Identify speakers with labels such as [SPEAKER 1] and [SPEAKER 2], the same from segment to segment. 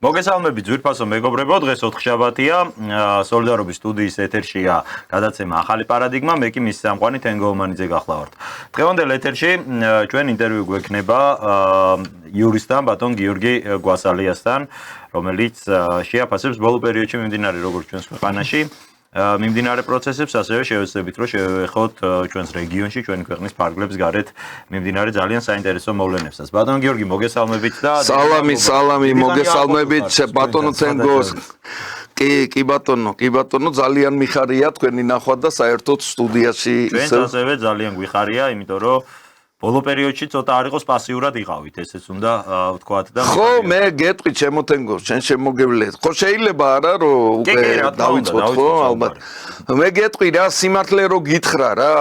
[SPEAKER 1] მოგესალმებით ძვირფასო მეგობრებო, დღეს ოთხშაბათია, სოლიდარობის სტუდიის ეთერშია გადაცემა ახალი პარადიგმა, მე კი მის სამყარო თენგო ომანიძე გახლავართ. დღევანდელ ეთერში ჩვენ ინტერვიუ გვექნება იურისტთან ბატონ გიორგი გვასალიასთან, რომელიც შეაფასებს ბოლო პერიოდში მიმდინარე როგორც ჩვენს ქვეყანაში მიმდინარე პროცესებს, ასევე შევეცდებით რომ შევეხოთ ჩვენს რეგიონში, ჩვენი ქვეყნის ფარგლებს გარეთ მიმდინარე ძალიან საინტერესო მოვლენებსაც. ბატონ გიორგი, მოგესალმებით და
[SPEAKER 2] სალამი, მოგესალმებით ბატონო თენგოს. კი ბატონო, ძალიან მიხარია თქვენი ნახვა და საერთოდ სტუდიაში
[SPEAKER 1] ჩვენ ასევე ძალიან გვიხარია, იმიტომ რომ ბოლო პერიოდში ცოტა არ იყოს პასიურად იყავით, ესეც უნდა ვთქვათ და
[SPEAKER 2] ხო, მე გეტყვი ჩემო თენგოს, შენ შემოგევლეთ. ხო, შეიძლება არა რომ უკვე დავიწყოთ, ხო, ალბათ. მე გეტყვი რა, სიმართლე რო გითხრა რა,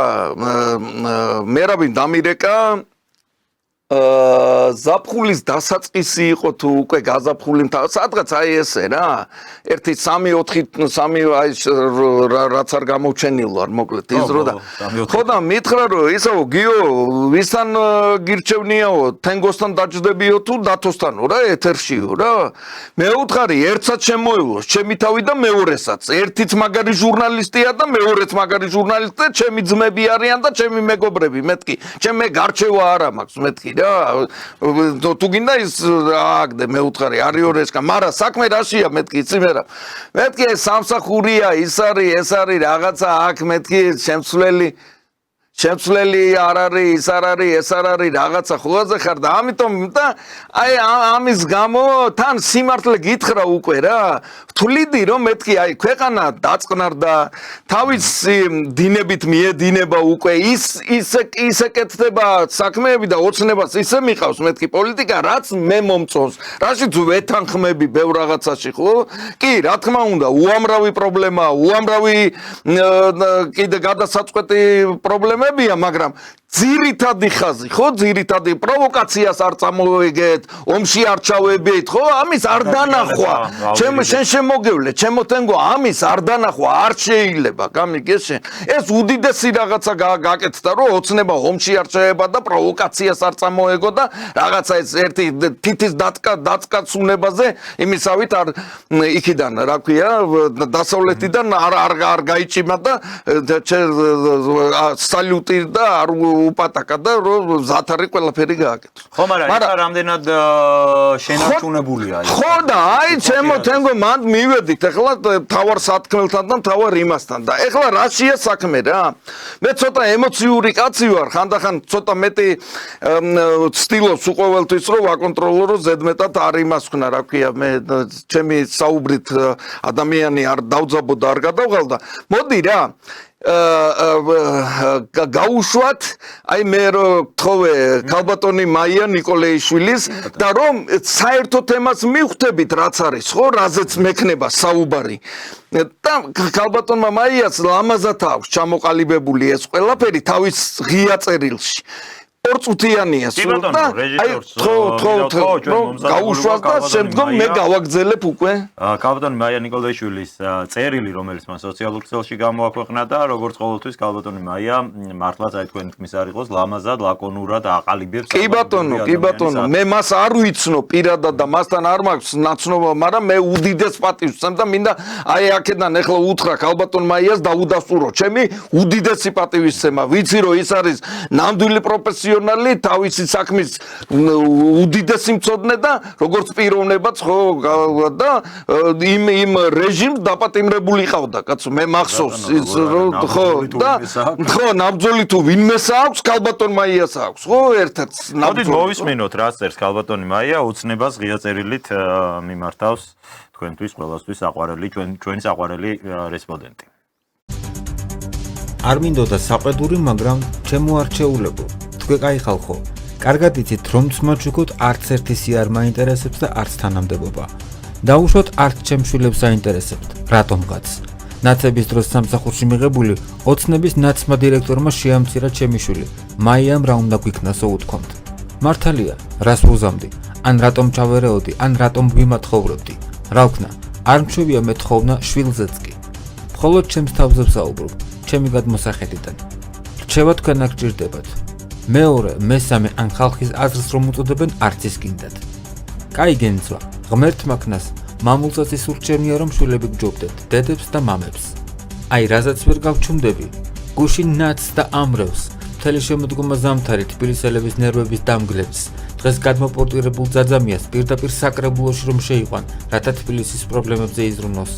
[SPEAKER 2] მე რა ვინ დამირეკა ზაფხულის დასაწყისი იყო თუ უკვე გაზაფხული სადღაც აი ესე რა 1-3-4 აი რაც არ გამოჩენილო არ მოკლედ ის რო და ხო და მითხრა რომ ისაო გიო ვისთან გირჩევნიაო თენგოსთან დაჯდებიო თუ დათოსთანო რა ეთერშიო რა მე უთხარი ერთსაც შემოევლოს ჩემი თავი და მეორესაც ერთიც მაგარი ჟურნალისტია და მეორეც მაგარი ჟურნალისტი და ჩემი ძმები არიან და ჩემი მეგობრები მეთქი ჩემ მე გარჩევა არა მაქვს მეთქი თუ გინდა ის აგდე მე უთხარი არიორესკა მაგრამ საქმე რაშია მეთქი იცი მე რა მეთქი სამსახურია ის არის რაღაცა აქ მეთქი შემცვლელი არ არის ის არ არის ეს არ არის რაღაცა ხოლმე ხარ და ამიტომ და აი ამის გამო თან სიმართლე გითხრა უკვე რა თვლიდი რომ მეთქი აი ქვეყანა დაწყნარდა თავის დინებით მიედინება უკვე ისე კეთდება საქმეები და ოცნებას ისე მიყავს მეთქი პოლიტიკა რაც მე მომწონს რაშიც ვეთანხმები ბევრ რაღაცაში ხო კი რა თქმა უნდა უამრავი პრობლემაა უამრავი კიდე გადასაწყვეტი პრობლემებია მაგრამ ძირითადი ხაზი ხო ძირითადი პროვოკაციას არ წამოეგეთ ომში არ ჩავებით ხო ამის არ დანახვა შენ შემოგევლე ჩემო თენგო ამის არ დანახვა არ შეიძლება გამიგეშე ეს უდიდესი რაღაცა გაკეთდა რომ ოცნება ომში არ ჩაება და პროვოკაციას არ წამოეგო და რაღაცა ეს ერთი თითის დაწკაცუნებაზე იმისავით არ იქიდან რა ქვია დასავლეთიდან არ გაიჭიმა და სალუტი და არ უპატაკა და რომ ზათარი ყველაფერი გააკეთო.
[SPEAKER 1] ხო, მაგრამ ეს რამდენად შენარჩუნებულია ის.
[SPEAKER 2] ხო და აი ჩემო თენგო მანდ მივედით ახლა თავარ სათქმელთან და თავარ იმასთან და ახლა რაშია საქმე რა. მე ცოტა ემოციური კაცი ვარ, ხანდახან ცოტა მეტი ცდილობს უყოველთვის რომ ვაკონტროლო რომ ზედმეტად არ იმასქნა რა ქვია მე ჩემი საუბრით ადამიანი არ დავძაბო და არ გადავღალდა. მოდი რა გაუშვათ აი მე რო თხოვე ქალბატონი მაია ნიკოლეიშვილის და რომ საერთო თემას მივხვდებით რაც არის ხო რაზეც მექნება საუბარი და ქალბატონმა მაიას ლამაზად აქვს ჩამოყალიბებული ეს ყველაფერი თავის ღია წერილში ორწუთიანია სულ და აი გაუშვათ და შემდგომ მე გავაგზელებ უკვე
[SPEAKER 1] ქალბატონი მაია ნიკოლეიშვილის წერილი რომელიც მან სოციალურ ქსელში გამოაქვეყნა და როგორც ყოველთვის ქალბატონი მაია მართლაც აი თქვენი თქმის არ იყოს ლამაზად ლაკონურად აყალიბებს
[SPEAKER 2] კი ბატონო მე მას არ ვიცნო პირადად და მასთან არ მაქვს ნაცნობა მაგრამ მე უდიდეს პატივს ვცემ და მინდა აი აქედან ახლა უთხრა ქალბატონ მაიას დაუდასტურო ჩემი უდიდესი პატივისცემა ვიცი რომ ის არის ნამდვილი პროფესიონალი თავისი საქმის უდიდესი მწოდნე და როგორც პიროვნებაც ხო და იმ რეჟიმს დაპატიმრებული ყავდა კაცო მე მახსოვს ის ხო და ხო ნაბძოლი თუ ვინმეს აქვს ქალბატონ მაიას აქვს ხო ერთად
[SPEAKER 1] ნაბძოლი მოვისმინოთ რა წერს ქალბატონი მაია უცნებას ღია წერილით მიმართავს თქვენთვის ყველასთვის საყვარელი ჩვენი საყვარელი რესპონდენტი
[SPEAKER 3] არ მინდოდა საყვედური მაგრამ ჩემო არჩეულებო კაი ხალხო, კარგად იცით რომ ძმაჩუქოთ არც ერთი სი არ მაინტერესებს და არც თანამდებობა. დაუშვოთ არც ჩემშვილებს საინტერესებთ, რატომღაც. ნაცების დროს სამსახურში მიღებული ოცნების ნაცმა დირექტორმა შეამცირა ჩემიშვილი. მაიამ რა უნდა გვიქნასო უთქვამთ. მართალია, რას უზამდი, ან რატომ ჩავერეოდი, ან რატომ გვიმათხოვრებდი. რა ვქნა, არ მშვიდია მეთხოვნა შვილზეც კი. მხოლოდ ჩემს თავზე ვსაუბრობ, ჩემი გადმოსახედიდან. რჩევა თქვენ აქ გჭირდებათ. მეორე, მესამე ან ხალხის აზრს რომ უწოდებენ არც ის გინდათ. კაი გენცვა, ღმერთმა ქნას მამულსაც ის ურჩევნია რომ შვილები გჯობდეთ დედებს და მამებს აი რაზეც ვერ გავჩუმდები გუშინ ნაც და ამრევს მთელი შემოდგომა ზამთარი თბილისელების ნერვების დამგლებს დღეს გადმოპორტირებულ ძაძამიას პირდაპირ საკრებულოში რომ შეიყვან რათა თბილისის პრობლემებზე იზრუნოს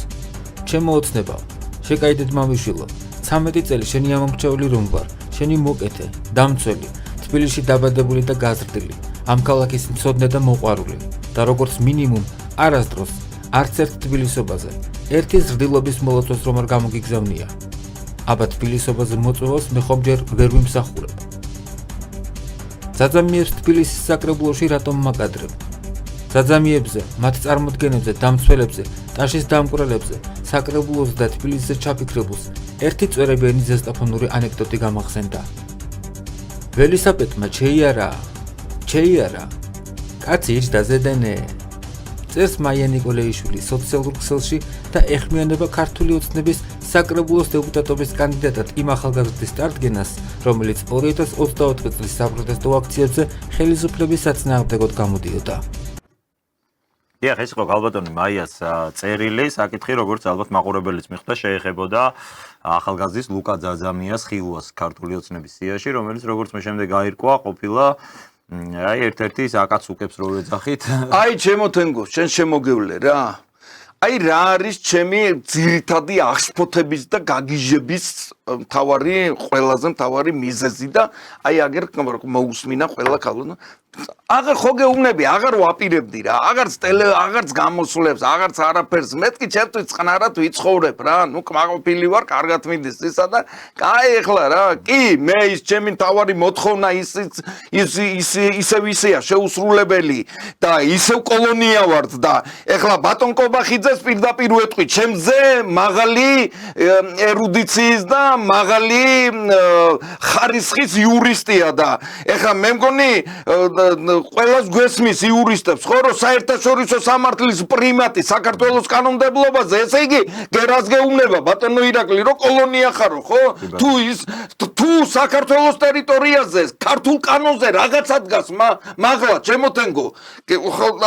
[SPEAKER 3] ჩემო ოცნებავ შეკაიდეთ მამიშვილო 13 წელი შენი ამომრჩეული რომ ვარ შენი მოკეთე დამცველი თბილისში დაბადებული და გაზრდილი ამ ქალაქის მცოდნე და მოყვარული და როგორც მინიმუმ არასდროს არც ერთ თბილისობაზე ერთი ზრდილობის მოლოცვას რომ არ გამოგიგზავნია აბა თბილისობაზე მოწვევას მე ხომ ჯერ ვერ ვიმსახურებ ძაძამიებს თბილისის საკრებულოში რატომ მაკადრებ ძაძამიებზე მათ წარმოდგენებზე დამცველებზე ტაშის დამკვრელებზე საკრებულოზე და თბილისზე ჩაფიქრებულს ერთი წვერებიანი ზესტაფონური ანეკდოტი გამახსენდა ველისაპეტმა ჩეიარა კაცი იჯდა ზედენე წერს მაია ნიკოლეიშვილი სოციალურ ქსელში და ეხმიანება ქართული ოცნების საკრებულოს დეპუტატობის კანდიდატად იმ ახალგაზრდის წარდგენას, რომელიც 2024 წლის საპროტესტო აქციებზე ხელისუფლების საწინააღმდეგოდ გამოდიოდა.
[SPEAKER 1] დიახ, ეს იყო ქალბატონი მაიას წერილი, საკითხი, როგორც ალბათ მაყურებელიც მიხვდა, შეეხებოდა ახალგაზრდის ლუკა ძაძამიას ხილვას ქართული ოცნების სიაში, რომელიც როგორც მე შემდეგ გაირკვა, ყოფილა აი ერთ-ერთი საკაცუკებს რო ეძახით.
[SPEAKER 2] აი ჩემო თენგო, შენ შემოგევლე რა. აი რა არის ჩემი ძირითადი აღშფოთების და გაგიჟების ყველაზე მთავარი მიზეზი და აი აგერ მოусმინა ყველა ქალბატონს. აღარ ხო გეუბნები, აღარ ვაპირებდი რა, აღარც გამოსვლებს, აღარც არაფერს, მეთქი ჩემთვის წყნარად ვიცხოვრებ რა, ნუ კმაყოფილი ვარ, კარგად მიდის ისა და კაი ეხლა რა, კი, მე ის ჩემი თავარი მოთხოვნა ისევ ისეა შეუსრულებელი და ისევ კოლონია ვართ და ეხლა ბატონ კობახიძეს პირდაპირ ვეტყვი, ჩემზე მაღალი ერუდიციის და მაღალი ხარისხის იურისტია და ეხლა მე მგონი ყველას გვესმის იურისტებს ხო რომ საერთაშორისო სამართლის პრიმატი საქართველოს კანონმდებლობაზე ესე იგი გერას გეუბნება ბატონო ირაკლი რომ კოლონია ხარო ხო თუ საქართველოს ტერიტორიაზე ქართულ კანონზე რაღაცა დგას მაღლა ჩემოთენგო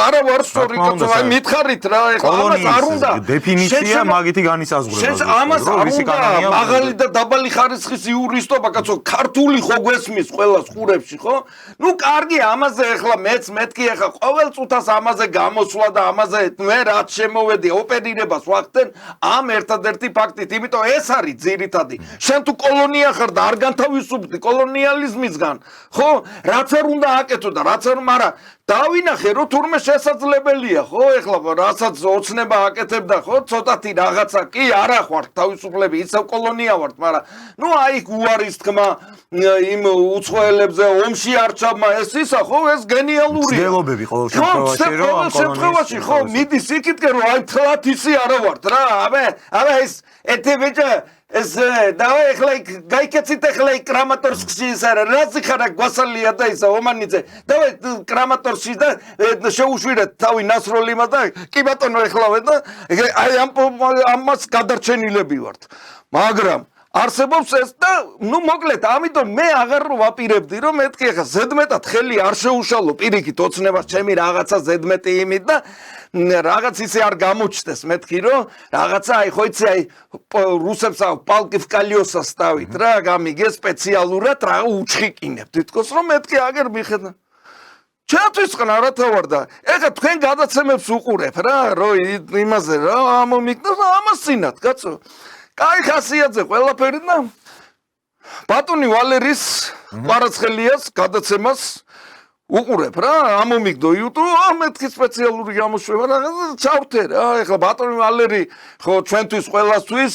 [SPEAKER 2] არა ვარ სწორი კაცო აი მითხარით რა ეხლა ამას არ უნდა
[SPEAKER 1] დეფინიცია მაგითი განისაზღვრება
[SPEAKER 2] ამას არ უნდა მაღალი და დაბალი ხარისხის იურისტობა კაცო ქართული ხო გვესმის ყველას ხურებში ხო ნუ კარგი ამაზე ეხლა მეთქი ეხლა ყოველ წუთას ამაზე გამოსვლა და ამაზე მე რაც შემოვედი ოპერირებას ვახდენ ამ ერთადერთი ფაქტით იმიტომ ეს არის ძირითადი შენ თუ კოლონია ხარ და არ განთავისუფლდი კოლონიალიზმისგან ხო რაც არ უნდა აკეთო და რაც არ მაგრამ დავინახე რომ თურმე შესაძლებელია ხო ეხლა რასაც ოცნება აკეთებდა ხო ცოტათი რაღაცა კი არა ხარ თავისუფლები ისევ კოლონია ვართ მაგრამ ნუ აი უარის თქმა იმ უცხოელებზე ომში არჩევმა ეს ისა ხო ეს გენიალურია
[SPEAKER 1] ძნელობები ყოველ შემთხვევაში
[SPEAKER 2] ხო მიდის იქითკენ რომ აი თლათ ისი არა ვართ რა აბა ეს ეთებეჭა ეს დავე ეხლა გაიქეცით ეხლა კრამატორსკში ის არა რაზი ხარა გვასალია და ისა ომანიძე დავე კრამატორსკში და შეუშვირეთ თავი ნასროლიმას და კი ბატონო ეხლავე და აი ამას გადარჩენილები ვართ მაგრამ არსებობს ეს და ნუ მოკლედ ამიტომ მე აღარ ვაპირებდი რომ მეთქი ახლა ზედმეტად ხელი არ შეუშალო პირიქით ოცნებას ჩემი რაღაცა ზედმეტი იმით და რაღაც ისე არ გამოჩნდეს მეთქი რომ რაღაცა აი ხო იცი აი რუსებს პალკი ვკალიოსას დავით რა გამიგე სპეციალურად რა უჩხიკინებ თითქოს რომ მეთქი აგერ მიხედა ჩემთვის ყნარათა ვარ და ეხლა თქვენ გადაცემებს უყურებ რა რომ იმაზე რა ამომიგდოს ამასინათ კაცო კაი ხასიათზე ყველაფერი და ბატონი ვალერის ყვარაცხელიას გადაცემას უყურებ რა ამომიგდო YouTube მეთქი სპეციალური გამოშვება რა ჩავთე რა ეხლა ბატონი ვალერი ხო ჩვენთვის ყველასთვის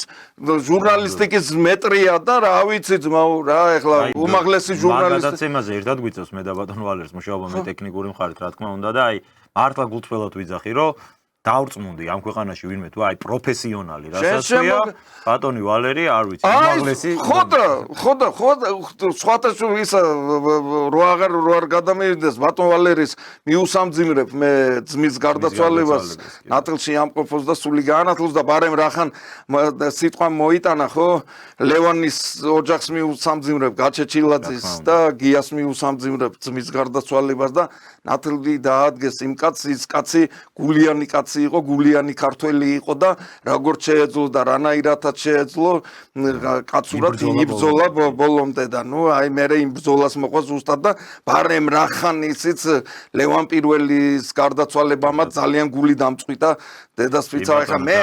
[SPEAKER 2] ჟურნალისტიკის მეტრია და რა ვიცი ძმაო რა ეხლა უმაღლესი ჟურნალისტი
[SPEAKER 1] გადაცემაზე ერთად გვიწევს მე და ბატონ ვალერს მუშაობა მე ტექნიკური მხარით რა თქმა უნდა და აი მართლა გულწრფელად ვიძახი რომ დავრწმუნდი ამ ქვეყანაში ვინმე თუ აი პროფესიონალი რასაც ბატონი ვალერი არ ვიცი უმაღლესი
[SPEAKER 2] ხოდა სხვათაშორ ის რო აღარ გადამივიდეს ბატონ ვალერის მიუსამძიმრებ მე ძმის გარდაცვალებას ნატილში ამყოფოს და სული გაანათლოს და ბარემ რახან სიტყვა მოიტანა ხო ლევანის ოჯახს მიუსამძიმრებ გაჩეჩილაძის და გიას მიუსამძიმრებ ძმის გარდაცვალებას და ნატლი დაადგეს იმ კაცს ის კაცი გულიანი კაცი იყო გულიანი ქართველი იყო და როგორც შეეძლო და რანაირადაც შეეძლო კაცურად იბრძოლა ბოლომდე და ნუ აი მე იმ ბრძოლას მოყვა ზუსტად და ბარემ რახან ისიც ლევან პირველის გარდაცვალებამაც ძალიან გული დამწყვიტა დედასპიცა ახლა მე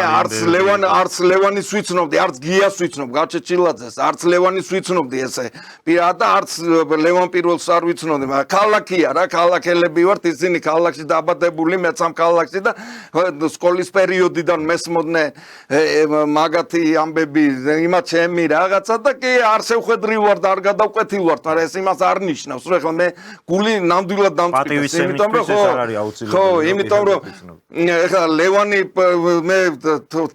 [SPEAKER 2] არც ლევანის ვიცნობდი არც გიას ვიცნობ გაჩეჩილაძეს არც ლევანის ვიცნობდი ესე პირად და არც ლევან პირველს არ ვიცნობდი მაგრამ ქალაქია რა ქალაქელები ვართ ისინი ქალაქში დაბადებული მეც ამ ქალაქში და სკოლის პერიოდიდან მესმოდნენ მაგათი ამბები იმათ ჩემი რაღაცა და კი არ შევხედრი ვარ და არ გადავკვეთილ ვარ მაგრამ ეს იმას არ ნიშნავს რომ ახლა მე გული ნამდვილად დამწყვიტეს იმიტომ რომ ხო იმიტომ რომ ახლა ლევანი მე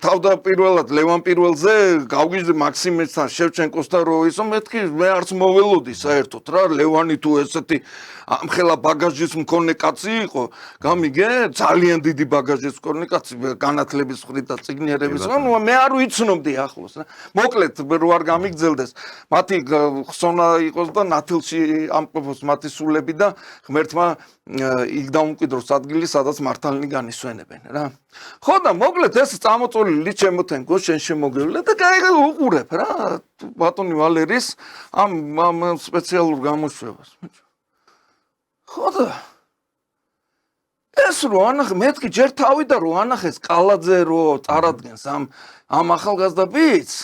[SPEAKER 2] თავდაპირველად ლევან პირველზე გავგიჟდი მაქსიმესთან შევჩენკოსთან რო ისო მეთქი მე არც მოველოდი საერთოდ რა ლევანი თუ ესეთი ამხელა ბაგაჟის მქონე კაცი იყო გამიგე ძალიან დიდი ბაგაჟის მქონე კაცი განათლების ხრით და წიგნიერების ნუ მე არ ვიცნობდი ახლოს რა მოკლედ რო არ გამიგძელდეს მათი ხსონა იყოს და ნათილში ამყოფოს მათი სულები და ღმერთმა იქ დაუმკვიდროს ადგილი სადაც მართალნი განისვენებენ რა ხო და მოკლედ ეს წამოწოლილი ჩემოთენგო შენ შემოგევლე და კაი უყურებ რა ბატონი ვალერის ამ სპეციალურ გამოშვებას ხო და ეს რო ანახე მეთქი ჯერ თავი და რო ანახეს კალაძე რო წარადგენს ამ ახალგაზრდა ბიჭს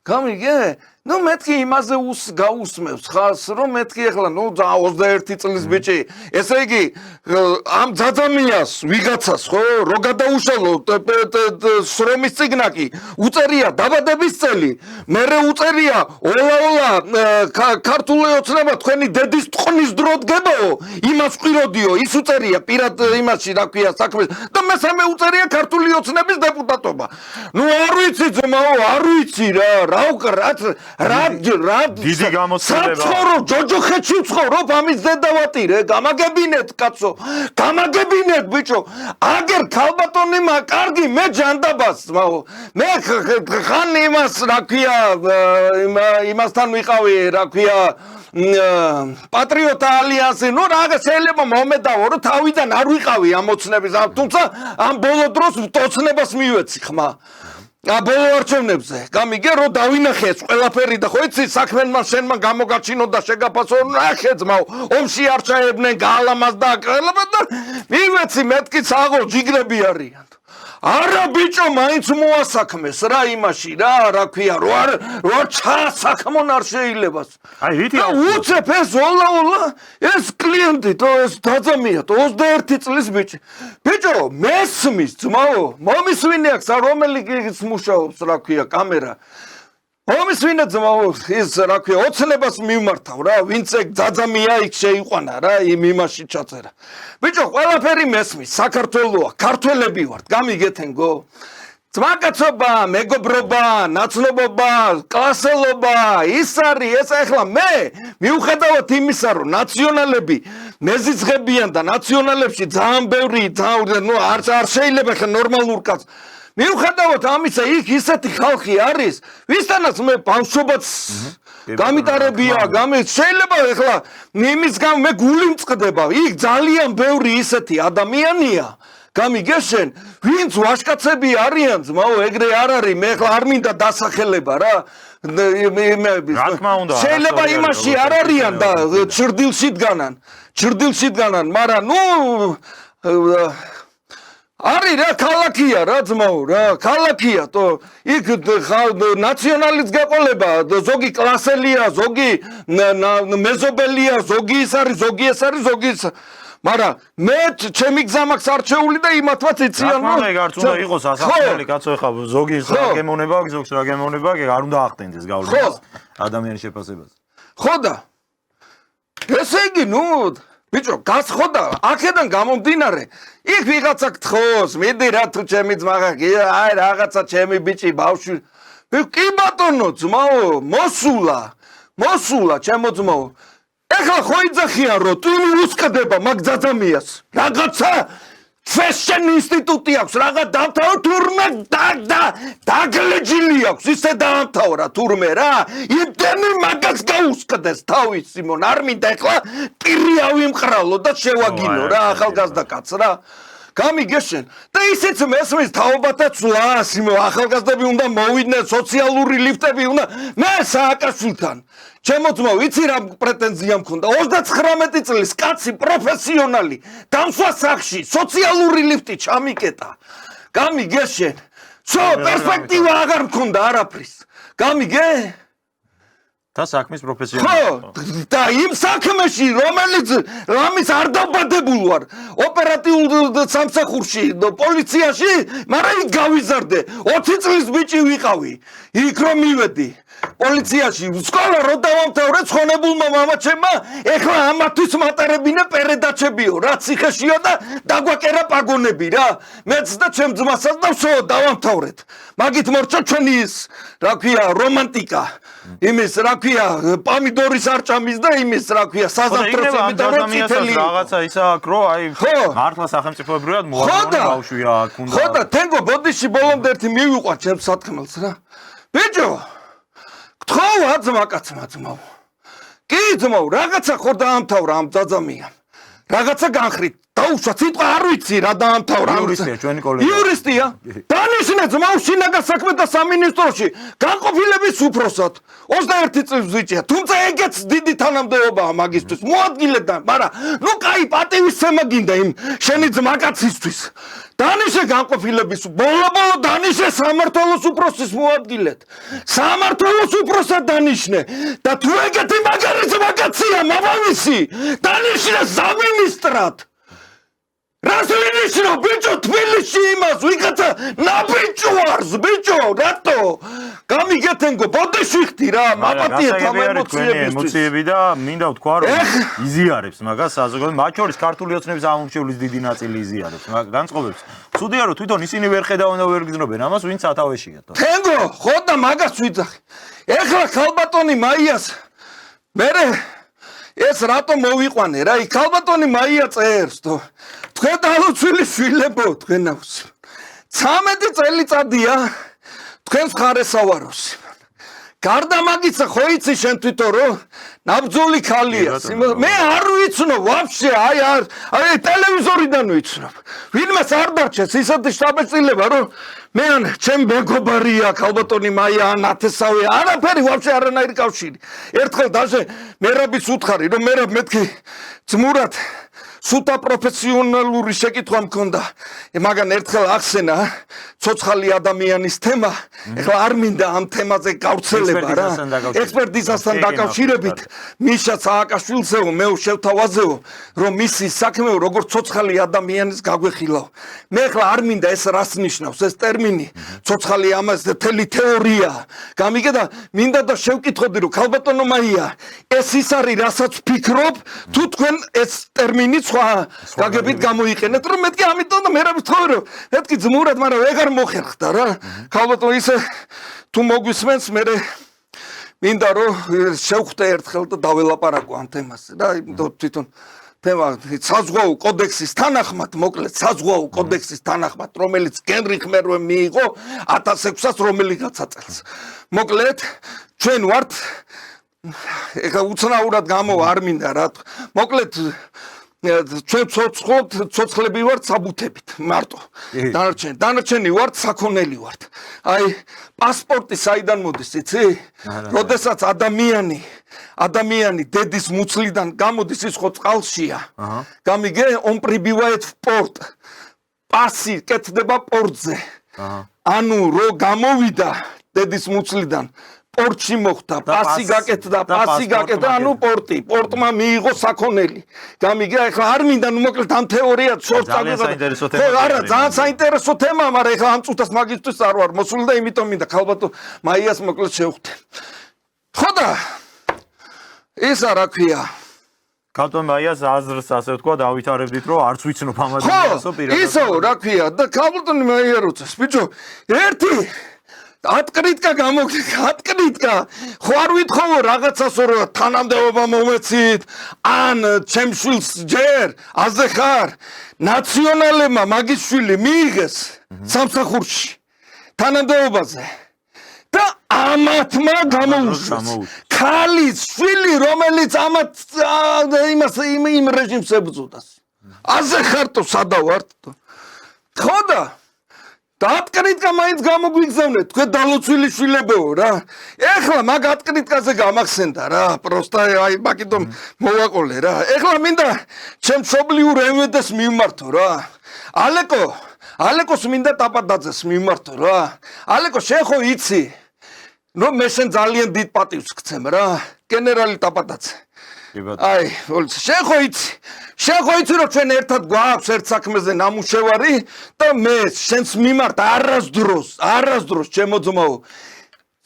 [SPEAKER 2] გამიგე ნუ მეთქი იმაზე გაუსმევს ხას რომ მეთქი ახლა ნუ 21 წლის ბიჭი ესე იგი ამ ძაძამიას ვიღაცას ხო რო გადაუშალო სრომის წიგნაკი უწერია დაბადების წელი მერე უწერია ოლა ქართული ოცნება თქვენი დედის ტყნის დრო დგებაო იმას ყიროდიო ის უწერია პირად იმაში რა ქვია საქმე და მესამე უწერია ქართული ოცნების დეპუტატობა ნუ არ ვიცი ძმაო არ ვიცი რა რა
[SPEAKER 1] დიდი გამოცდილება
[SPEAKER 2] საცხოვრო ჯოჯოხეთში ვცხოვრობ ამის დედავატირე გამაგებინეთ კაცო გამაგებინეთ ბიჭო აგერ ქალბატონი კარგი მე ჯანდაბას ძმაო მე ხან იმას რა ქვია იმასთან ვიყავი რა ქვია პატრიოტ ალიანსი ნუ რა შეიძლება მომედაო რომ თავიდან არ ვიყავი ამ ოცნების თუმცა ამ ბოლო დროს ოცნებას მივეცი ხმა ბოლო არჩევნებზე გამიგე რომ დავინახე ეს ყველაფერი და ხო იცი საქმენმა შენმა გამოგაჩინო და შეგაფასო ნახე ძმაო ომში არ ჩაებნენ გაალამას და და მივეცი მეთქი საღო ჯიგრები არიან არა ბიჭო მაინც მოასაქმეს რა იმაში რა ქვია რო არ ჩასაქმონ არ შეიძლება
[SPEAKER 1] აი რითი
[SPEAKER 2] უცებ ეს ოლა ეს კლიენტი თო ეს დაძამია 21 წლის ბიჭო მესმის ძმაო მომისვინე აქვს რომელი მუშაობს რა ქვია კამერა მომისვინე ძმაო ის რა ქვია ოცნებას მიმართავ რა ვინც ეგ დაძამია იქ შეიყვანა რა იმ იმაში ჩაწერა ბიჭო ყველაფერი მესმის საქართველოა ქართველები ვართ გამიგეთენგო ძმაკაცობა მეგობრობა ნაცნობობა კლასელობა ის არის ეს ახლა მე მიუხედავად იმისა რომ ნაციონალები მეზიძღებიან და ნაციონალებში ძალიან ბევრი ნუ არ შეიძლება ხა ნორმალურ კაცს მიუხედავად ამისა იქ ისეთი ხალხი არის ვისთანაც მე ბავშვობაც გამიტარებია შეიძლება ახლა იმის გამო მე გული მწყდება იქ ძალიან ბევრი ისეთი ადამიანია გამიგეშენ ვინც ვაშკაცები არიან ძმაო ეგრე არ არის მე ახლა არ მინდა დასახელება რა შეიძლება იმაში არ არიან და ჩრდილში დგანან მაგრამ ნუ არის რა ქალაქია რა ძმაო რა ქალაქია თო იქ ნაციონალის გაყოლება ზოგი კლასელია ზოგი მეზობელია ზოგი ის არის ზოგი ეს არის ზოგი ის მაგრამ მე ჩემი გზა მაქვს არჩეული და იმათვაც იციან
[SPEAKER 1] რომ ეგ არც უნდა იყოს ასახული კაცო ხა ზოგი რა გემონება ზოგს რა გემონება არ უნდა ახდენდეს გავლენას ადამიანის შეფასებას
[SPEAKER 2] ხო და ესე იგი ნუ ბიჭო, გასხოდა, აქედან გამომდინარე, იქ ვიღაცა გთხოვს, მიდი რა თუ ჩემი ძმა ხარ, აი რაღაცა ჩემი ბიჭი ბავშვი. კი ბატონო, ძმაო, მოსულა, ჩემო ძმაო. ეხლა ხო იძახიან, რომ ტვინი უსყდება მაგ ძაძამიას. რაღაცა fashion ინსტიტუტი აქვს, რაღაც დაამთავრა თურმე დაგლეჯილი აქვს, ისე დაამთავრა თურმე რა. იმდენი მაგას გაუსყდეს თავის სიმონ, არ მინდა ეხლა ტირი ავიმყრალო და შევაგინო რა, ახალგაზრდა კაც რა. გამიგეშენ და ისიც მესმის თაობათა ცვლა, სიმო, ახალგაზრდები უნდა მოვიდნენ, სოციალური ლიფტები უნდა, მე სააკაშვილთან. ჩემო ძმაო, იცი რა პრეტენზია მქონდა? 39 წლის კაცი პროფესიონალი, დამსვა სახში, სოციალური ლიფტი ჩამიკეტა. გამიგეშენ? სო, პერსპექტივა აღარ მქონდა არაფრის. გამიგე?
[SPEAKER 1] და საქმის პროფესიონალი.
[SPEAKER 2] ხო, და იმ საქმეში, რომელიც რამის არ დაბადებულ ვარ, ოპერატიულ სამსახურში, პოლიციაში, მაგრამ იქ გავიზარდე. 20 წლის ბიჭი ვიყავი. იქ რომ მივედი. პოლიციაში სკოლა რო დავამთავრე ცხონებულმა მამაჩემმა, ეხლა ამათვის მატარებინე პერედაჩებიო, რა ციხეშია და დაგვაკერა პაგონები რა. მეც და ჩემ ძმასაც და ვსო დავამთავრეთ. მაგით მორჩა ჩვენი ის, რა ქვია, რომანტიკა. იმის, რა ქვია, პამიდორის არჭამის და იმის, რა ქვია, საზამთროები და რო წითელი.
[SPEAKER 1] რაღაცა ისა აქ რო აი მართლა სახელმწიფოებრივად მოაწყო ბავშვია აქ უნდა.
[SPEAKER 2] ხო და თენგო ბოდიში ბოლომდე ერთი მივიყვა ჩემს სათქმელს რა. ბიჭო გთხოვა ძმაკაცმა ძმაო. კი ძმაო, რაღაცა ხო დაამთავრა ამ ძაძამიან. რაღაცა განხრით. დაუშვა სიტყვა არ ვიცი რა დაამთავრა.
[SPEAKER 1] იურისტია ჩვენი კოლეგა.
[SPEAKER 2] იურისტია. დანიშნე ძმაო შინაგან საქმეთა სამინისტროში განყოფილების უფროსად. 21 წლის ბიჭია. თუმცა ეგეც დიდი თანამდებობაა მაგისთვის. მოადგილე და, მაგრამ ნუ კაი პატივისცემა გინდა იმ შენი ძმაკაცისთვის. დანიშნე განყოფილების, ბოლო დანიშნე სამართლოს უფროსის მოადგილეთ. სამართლოს უფროსად დანიშნე და თუ ეგეთი მაგარი ძმაკაცია მამამისი, დანიშნე სამინისტრად. რას ვინიშნო ბიჭო თბილისში იმას ვიღაცა ნაბიჯვარს ბიჭო რატო გამიგეთენგო ბოდიში ხდი რა მაპატიეთ ამ
[SPEAKER 1] ემოციები და მინდა ვთქვა რომ იზიარებს მაგას საზოგადოება მათ შორის ქართული ოცნების ამომრჩევლის დიდი ნაწილი იზიარებს მაგ განწყობებს ცუდია რომ თვითონ ისინი ვერ ხედავენ და ვერ გძნობენ ამას ვინც სათავეშია
[SPEAKER 2] თენგო ხო და მაგას ვიძახი ეხლა ქალბატონი მაიას მერე ეს რატო მოვიყვანე რა იქ ქალბატონი მაია წერს თო თქვენ დალოცვილი შვილებო თქვენავს 13 წელიწადია თქვენს ხარესავაროს გარდა მაგისა ხო იცი შენ თვითონ რომ ნაბძოლი ქალია მე არ ვიცნო ვაფშე აი ტელევიზორიდან ვიცნობ ვინმეს არ დარჩეს ისეთი შტაბეწილება რომ მე ან ჩემ მეგობარია ქალბატონი მაია ნათესავე არაფერი ვაფშე არანაირი კავშირი ერთხელ დაჟე მერაბის უთხარი რომ მერაბ მეთქი ძმურად სუთა პროფესიონალური შეკითხვა მქონდა მაგან ერთხელ ახსენა ცოცხალი ადამიანის თემა ეხლა არ მინდა ამ თემაზე გავვრცელება რა ექსპერტიზასთან დაკავშირებით მიშა სააკაშვილზეო მე შევთავაზეო რომ მისი საქმეო როგორც ცოცხალი ადამიანის გაგვეხილავ მე ეხლა არ მინდა ეს რას ნიშნავს ეს ტერმინი ცოცხალი ამას თელი თეორია გამიგე და მინდა და შევკითხოდი რომ ქალბატონო მაია ეს ის არის რასაც ფიქრობ თუ თქვენ ეს ტერმინი გაგებით გამოიყენეთ რომ მეთქი ამიტომ და მერაბის თხოვე რომ მეთქი ძმურად მაგრამ ეგარ მოხერხდა რა ქალბატონო ისე თუ მოგვისმენს მე მინდა რომ შევხვდე ერთხელ და დაველაპარაკო ამ თემაზე რა იმიტომ თვითონ თემა საზღვაო კოდექსის თანახმად მოკლედ საზღვაო კოდექსის თანახმად რომელიც გენრიხ მერვემ მიიღო 1006-ას რომელიღაცა წელს მოკლედ ჩვენ ვართ ეხლა უცნაურად გამოვა არ მინდა რა მოკლედ ჩვენ ცოცხლები ვართ საბუთებით მარტო დანარჩენი ვართ საქონელი ვართ აი პასპორტი საიდან მოდის იცი როდესაც ადამიანი დედის მუცლიდან გამოდის ის ხო წყალშია გამიგე он прибивает в порт პასი კეთდება პორტზე ანუ რო გამოვიდა დედის მუცლიდან პორტში მოხდა პასი გაკეთდა ანუ პორტმა მიიღო საქონელი გამიგე ახლა არ მინდა ნუ მოკლედ ამ თეორიად შორს
[SPEAKER 1] წავიღოთ
[SPEAKER 2] ხო არა ძალიან საინტერესო თემაა მაგრამ ახლა ამ წუთას მაგისტრის არ ვარ მოსული და იმიტომ მინდა ქალბატონ მაიას მოკლედ შევხვდე ხო და ისა რა ქვია
[SPEAKER 1] კატონ მაიას აზრს ასე ვთქვა დავითარებდით რომ არც ვიცნობ ამ ადამიანსო პირადად.
[SPEAKER 2] ისო რა ქვია და კაპიტან მაია როწეს ბიჭო ერთი ატკრიტკა ატკრიტკა ხო არ ვითხოვო რაღაცასო რომ თანამდებობა მომეცით ან ჩემშვილს ჯერ აზე ხარ ნაციონალებმა მაგის შვილი მიიღეს სამსახურში თანამდებობაზე და ამათმა გამოუშვეს ქალის შვილი რომელიც ამათ იმ რეჟიმს ებრძოდას აზე ხარტო სადავარტო ხოდა დატკრიტკა მაინც გამოგვიგზავნეთ თქვენ დალოცვილი შვილებეო რა ეხლა მაგ ატკრიტკაზე გამახსენდა რა პროსტა აი მაგითომ მოვაყოლე რა ეხლა მინდა ჩემ მშობლიურ ემვედეს მიმართო რა ალეკოს მინდა ტაპადაძეს მიმართო რა ალეკო შენ ხო იცი რომ მე შენ ძალიან დიდ პატივს გცემ რა გენერალი ტაპადაძე აი შენ ხო იცი რომ ჩვენ ერთად გვაქვს ერთ საქმეზე ნამუშევარი და მე შენს მიმართ არასდროს ჩემო ძმაო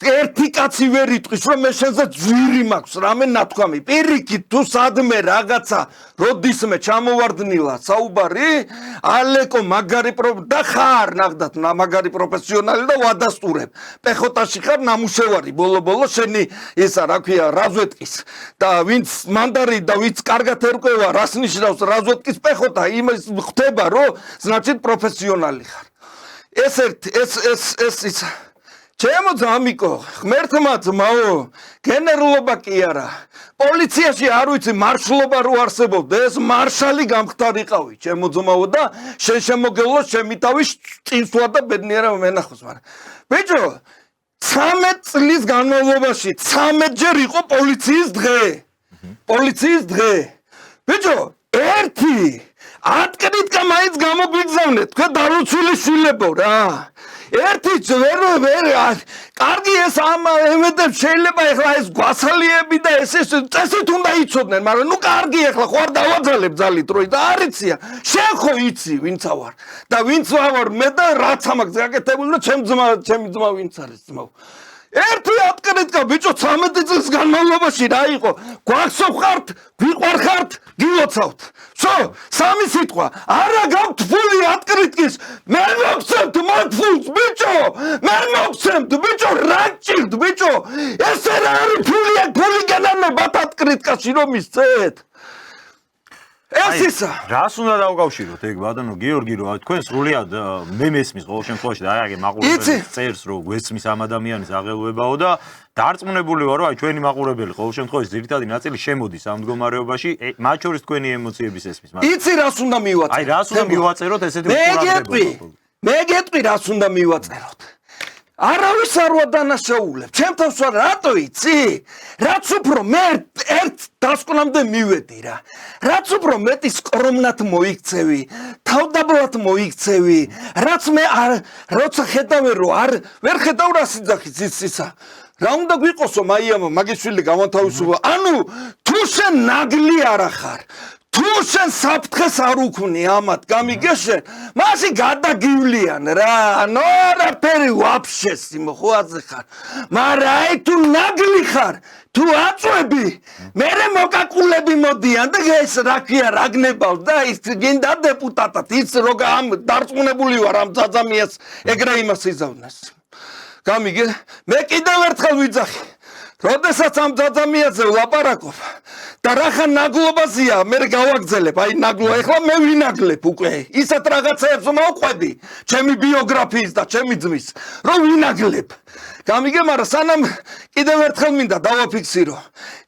[SPEAKER 2] ერთი კაცი ვერ იტყვის რომ მე შენზე ძვირი მაქვს რამე ნათქვამი პირიქით თუ სადმე რაღაცა როდისმე ჩამოვარდნილა საუბარი ალეკო მაგარი და ხარ ნახდათ მაგარი პროფესიონალი და ვადასტურებ პეხოტაში ხარ ნამუშევარი ბოლო შენი ისა რა ქვია რაზვეტკის და ვინც მანდარი და ვინც კარგად ერკვევა რას ნიშნავს რაზვეტკის პეხოტა იმის ხდება რომ значит პროფესიონალი ხარ ეს ისა ჩემო ძამიკო ღმერთმა ძმაო გენერლობა კი არა პოლიციაში არ ვიცი მარშლობა რო არსებობდა ეს მარშალი გამختارიყავი ჩემო ძმაო და შენ შემოგევლო ჩემი თავის წინსვლა და ბედნიერა მენახოს მაგრამ ბიჭო 13 წლის განმავლობაში 13 ჯერ იყო პოლიციის დღე ბიჭო ერთი ატკრიტკა მაინც გამოგვიგზავნეთ თქვენ დალოცვილი შვილებო რა ერთი ვერ კარგი ეს ამ ემედებს შეიძლება ეხლა ეს გვასალიები და ეს წესით უნდა იცოდნენ მაგრამ ნუ კარგი ეხლა ხო არ დავაძალებ ძალით როი და არიცია შენ ხო იცი ვინც ვარ და ვინც ვარ მე და რაც ამაკს გაკეთებული და ჩემი ძმა ვინც არის ძმაო ერთი ატკრიტკა ბიჭო 13 წლის განმავლობაში რა იყო გვახსოვ ხართ ვიყვარხართ გილოცავთ სო სამი სიტყვა არა გაქვთ ფული ატკრიტკის მე მოგცემთ მაგ ფულს ბიჭო რა ჭირთ ბიჭო ესე რა არის ფული განამებათ ატკრიტკაში რომ ისწეთ ეს ისა
[SPEAKER 1] რას უნდა დავკავშიროთ ეგ ბატონო გიორგი რომ თქვენ სრულიად მე მესმის ყოველ შემთხვევაში და აი მაყურებელი წერს რომ გვესმის ამ ადამიანის აღელვებაო და დარწმუნებული ვარ რომ აი ჩვენი მაყურებელი ყოველ შემთხვევაში ძირითადი ნაწილი შემოდის ამ მდგომარეობაში მათ შორის თქვენი ემოციების ესმის მაგრამ
[SPEAKER 2] იცი რას უნდა მივაწეროთ
[SPEAKER 1] აი რას უნდა მივაწეროთ ესეთი უკურაღრებო
[SPEAKER 2] მე გეტყვი რას უნდა მივაწეროთ არავის არ ვადანაშაულებ ჩემთავს ვარ რატო იცი რაც უფრო მე ერთ დასკვნამდე მივედი რა რაც უფრო მეტი სკრომნად მოიქცევი თავდაბლად მოიქცევი რაც მე როცა ხედავე რომ ვერ ხედავ რა სიძახის ისა რა უნდა გვიყოსო მაიამო მაგის შვილი გამონთავისუფლო ანუ თუ შენ ნაგლი არა ხარ თუ შენ საფრთხეს არ უქმნი ამათ გამიგეშენ მასი გადაგივლიან რა ანუ არაფერი ვაფშე სიმოხვაზე ხარ მაგრამ აი თუ ნაგლი ხარ თუ აწვევი მერე მოკაკულები მოდიან და ეს რა ქვია რაგნებავს და ის გინდა დეპუტატად ის როგ ამ დარწმუნებული ვარ ამ ძაძამიას ეგრე იმას იზავნეს გამიგე მე კიდევ ერთხელ ვიძახი როდესაც ამ ძაძამიაზე ვლაპარაკობ და რახან ნაგლობაზია მე გავაგზელებ აი ნაგლო ეხლა მე ვინაგლებ უკვე ისეთ რაღაცებს მოვყვები ჩემი ბიოგრაფიის და ჩემი ძმის რომ ვინაგლებ გამიგე მაგრამ სანამ კიდევ ერთხელ მინდა დავაფიქსირო